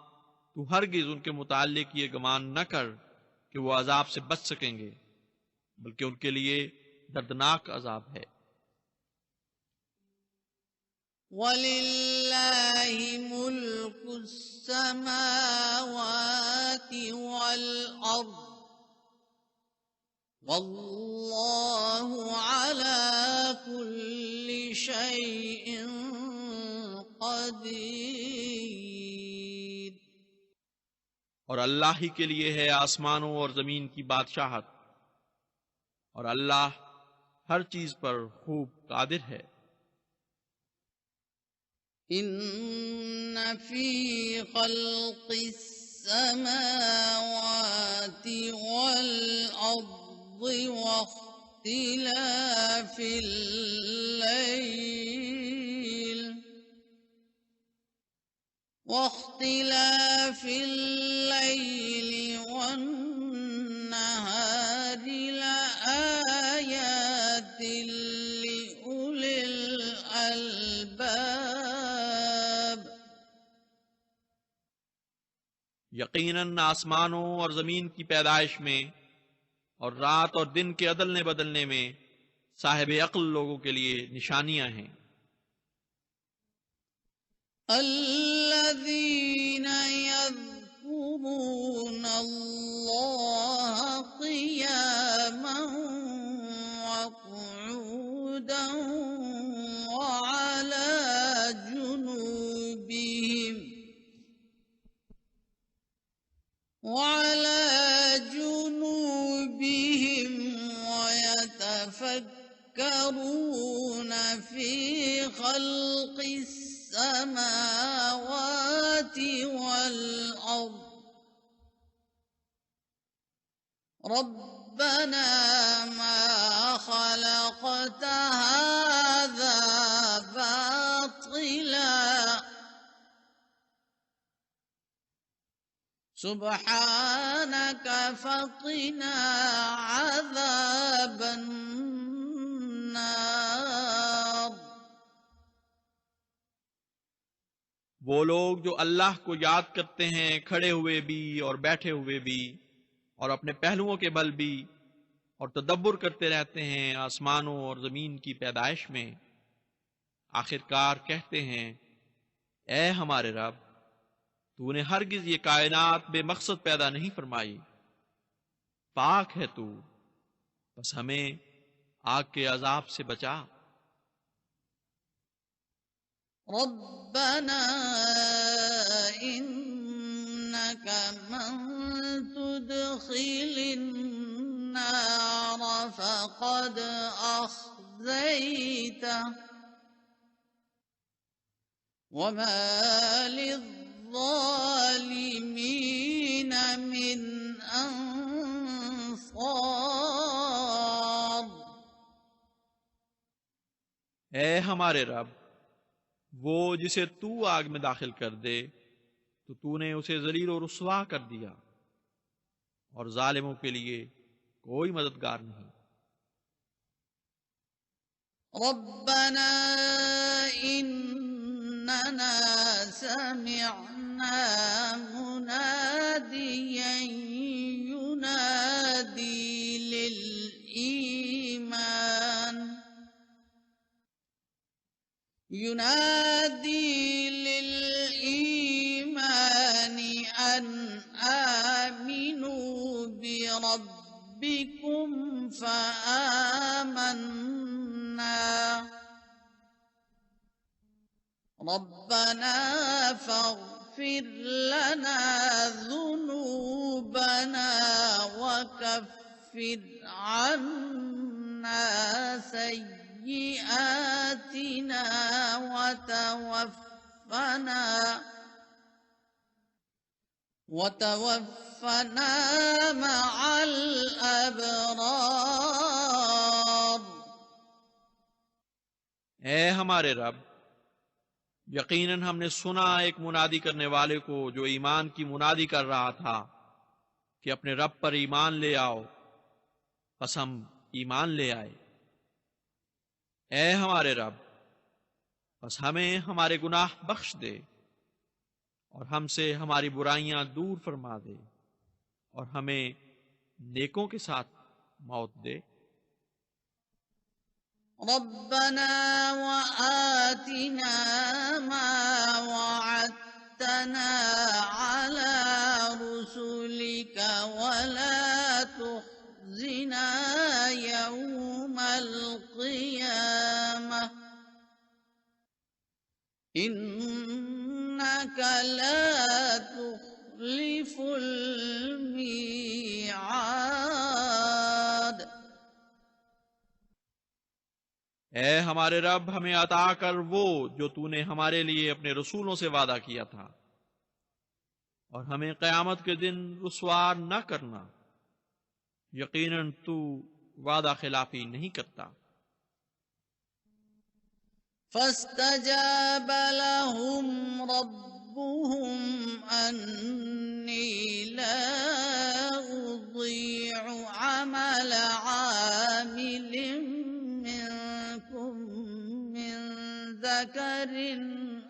तू हरगिज उनके मुताल्लिक ये गुमान न कर कि वो अजाब से बच सकेंगे, बल्कि उनके लिए दर्दनाक अजाब है। वलिल्लाहि मुल्कुस समावाति वल अर्द वल्लाहु अला कुल्ली शैइन क़दीर। और अल्लाह ही के लिए है आसमानों और जमीन की बादशाहत, और अल्लाह हर चीज पर खूब कादिर है। इन्न फी खल्क़िस समावाति वल अर्दि واختلاف الليل والنهار لآيات لأولي الألباب। यकीनन आसमानों और जमीन की पैदाइश में और रात और दिन के अदलने बदलने में साहिब अक्ल लोगों के लिए निशानियां हैं। الذين يذكرون الله قياما وقعودا وعلى جنوبهم ويتفكرون في خلق السماوات والأرض ربنا ما خلقت هذا باطلا سبحانك فقنا عذاب النار। वो लोग जो अल्लाह को याद करते हैं खड़े हुए भी और बैठे हुए भी और अपने पहलुओं के बल भी, और तदब्बुर करते रहते हैं आसमानों और जमीन की पैदाइश में, आखिरकार कहते हैं, ऐ हमारे रब, तूने हरगिज ये कायनात बेमकसद पैदा नहीं फरमाई, पाक है तू, बस हमें आग के अजाब से बचा। रब्बना इन्नका मन तुदखिलिन नार फक़द अख़ज़ैतह वमा लिज़्ज़ालिमीन मिन अंसार। ऐ हमारे रब, वो जिसे तू आग में दाखिल कर दे तो तूने उसे जलील और रुस्वा कर दिया, और जालिमों के लिए कोई मददगार नहीं। ربنا إننا سمعنا مناديا ينادي للإيمان أن آمنوا بربكم فآمنا ربنا فاغفر لنا ذنوبنا وكفر عنا سيئاتنا وتوفنا مع الأبرار. ए हमारे रब, यकीनन हमने सुना एक मुनादी करने वाले को जो ईमान की मुनादी कर रहा था कि अपने रब पर ईमान ले आओ। बस हम ईमान ले आए। ए हमारे रब, बस हमें हमारे गुनाह बख्श दे और हमसे हमारी बुराइयां दूर फरमा दे और हमें नेकों के साथ मौत दे। ربنا وآتنا ما وعدتنا على رسلك ولا تخزنا يوم القيامة إنك لا تخلف الميعاد. ए हमारे रब, हमें अता कर वो जो तूने हमारे लिए अपने रसूलों से वादा किया था और हमें क़यामत के दिन रुसवा न करना। यकीनन तू वादा खिलाफी नहीं करता। فاستجاب لهم ربهم أني لا أضيع عمل عامل منكم من ذكر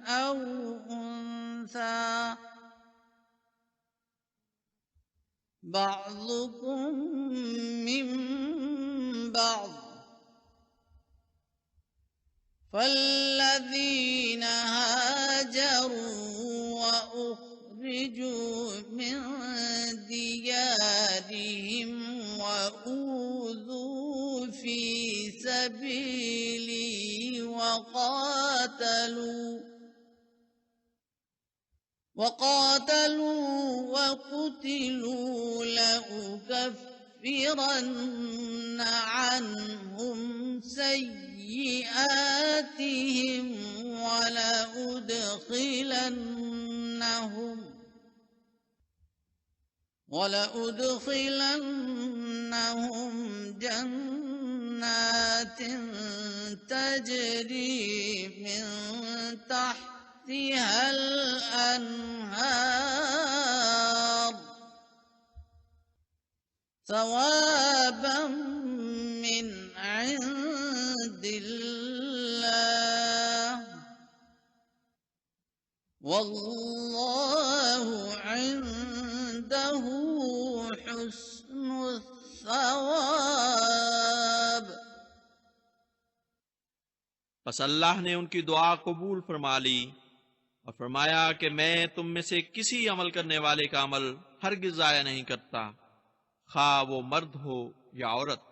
أو أنثى بعضكم من بعض فالذين هاجروا وأخرجوا من ديارهم وأوذوا في سبيلي وقاتلوا وقتلوا لأكفرن عنهم سيئاتهم ولأدخلنهم جنات تجري من تحتها الأنهار ثوابا من عند الله والله عنده حسن الثواب. बस अल्लाह ने उनकी दुआ कबूल फरमा ली और फरमाया कि मैं तुम में से किसी अमल करने वाले का अमल हरगिज़ ज़ाया नहीं करता, खा वो मर्द हो या औरत।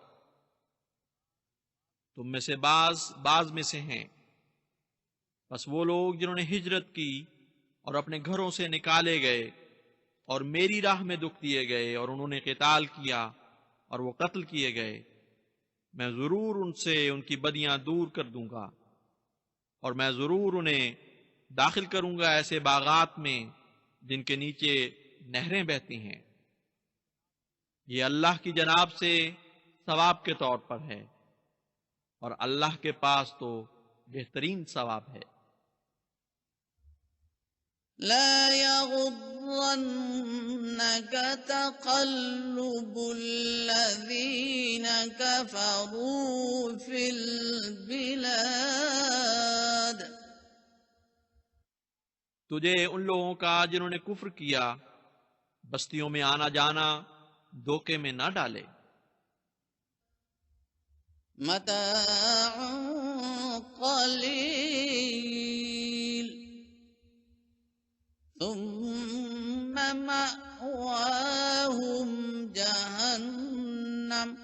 तुम में से बाज में से हैं। बस वो लोग जिन्होंने हिजरत की और अपने घरों से निकाले गए और मेरी राह में दुख दिए गए और उन्होंने क़िताल किया और वो कत्ल किए गए, मैं जरूर उनसे उनकी बदियां दूर कर दूंगा और मैं जरूर उन्हें दाखिल करूंगा ऐसे बागात में जिनके नीचे नहरें बहती हैं। ये अल्लाह की जनाब से सवाब के तौर पर है और अल्लाह के पास तो बेहतरीन सवाब है। لا يغرنك تقلب الذين كفروا في البلاد तुझे उन लोगों का जिन्होंने कुफ्र किया बस्तियों में आना जाना धोखे में न डाले। متاع قليل ثم مأواهم جهنم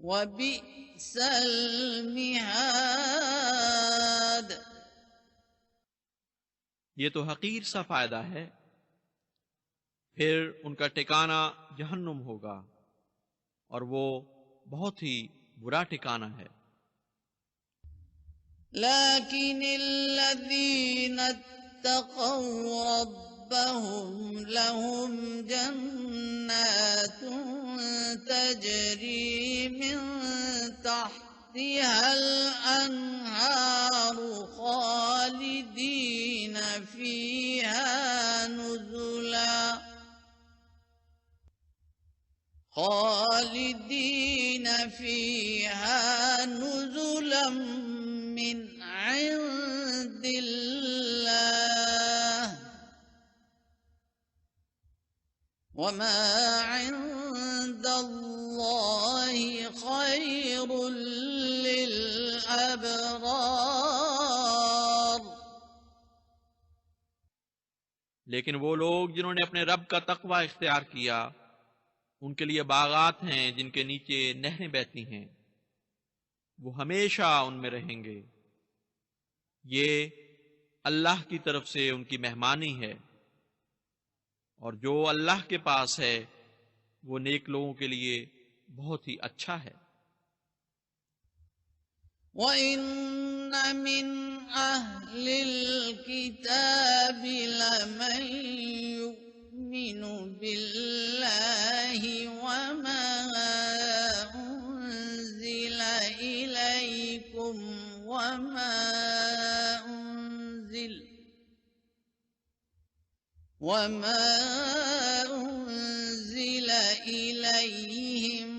وبئس المهاد। ये तो हकीर सा फायदा है, फिर उनका ठिकाना जहन्नुम होगा और वो बहुत ही बुरा ठिकाना है। لكن الذين اتقوا ربهم لهم جنات تجري من تحتها الأنهار خالدين فيها نزلا من عند الله وما عند الله خير للأبرار। लेकिन वो लोग जिन्होंने अपने रब का तकवा इख्तियार किया उनके लिए बागात हैं जिनके नीचे नहरें बहती हैं, वो हमेशा उनमें रहेंगे। ये अल्लाह की तरफ से उनकी मेहमानी है और जो अल्लाह के पास है वो नेक लोगों के लिए बहुत ही अच्छा है। وَإِنَّ مِنْ أَهْلِ الْكِتَابِ لَمَنْ يُؤْمِنُ بِاللَّهِ وَمَا أُنْزِلَ إِلَيْكُمْ وَمَا أُنْزِلَ إِلَيْهِمْ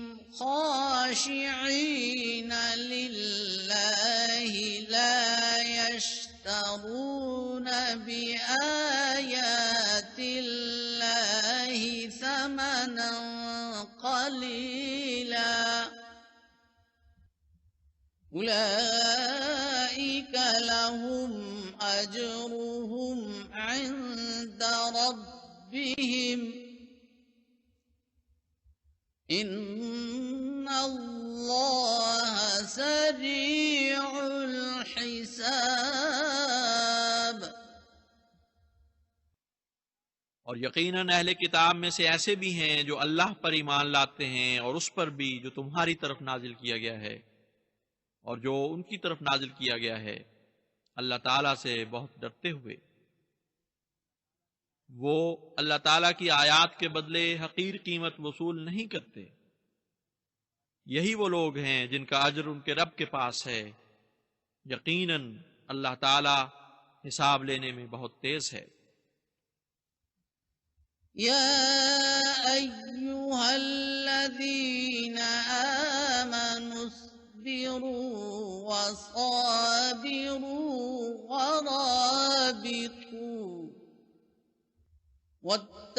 خاشعين لله لا يشترون بآيات الله ثمنا قليلا أولئك لهم أجرهم عند ربهم إن الله سريع الحساب। और यकीनन अहले किताब में से ऐसे भी हैं जो अल्लाह पर ईमान लाते हैं और उस पर भी जो तुम्हारी तरफ नाजिल किया गया है और जो उनकी तरफ नाजिल किया गया है, अल्लाह ताला से बहुत डरते हुए। वो अल्लाह ताला की आयात के बदले हकीर कीमत वसूल नहीं करते। यही वो लोग हैं जिनका अजर उनके रब के पास है। यकीनन अल्लाह ताला हिसाब लेने में बहुत तेज है। या अय्युहल्लज़ीना आमनु अस्बिरू वसाबिरू वराबितू वत्तकुल्लाह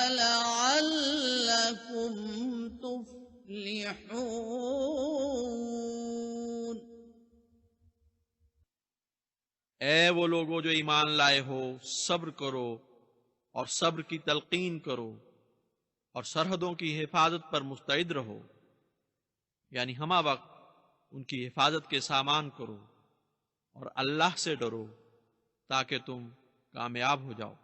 लअल्लकुम तुफ्लिहून। ऐ वो लोगो जो ईमान लाए हो, सब्र करो और सब्र की तलकीन करो और सरहदों की हिफाजत पर मुस्तैद रहो, यानी हमा वक्त उनकी हिफाजत के सामान करो और अल्लाह से डरो ताकि तुम कामयाब हो जाओ।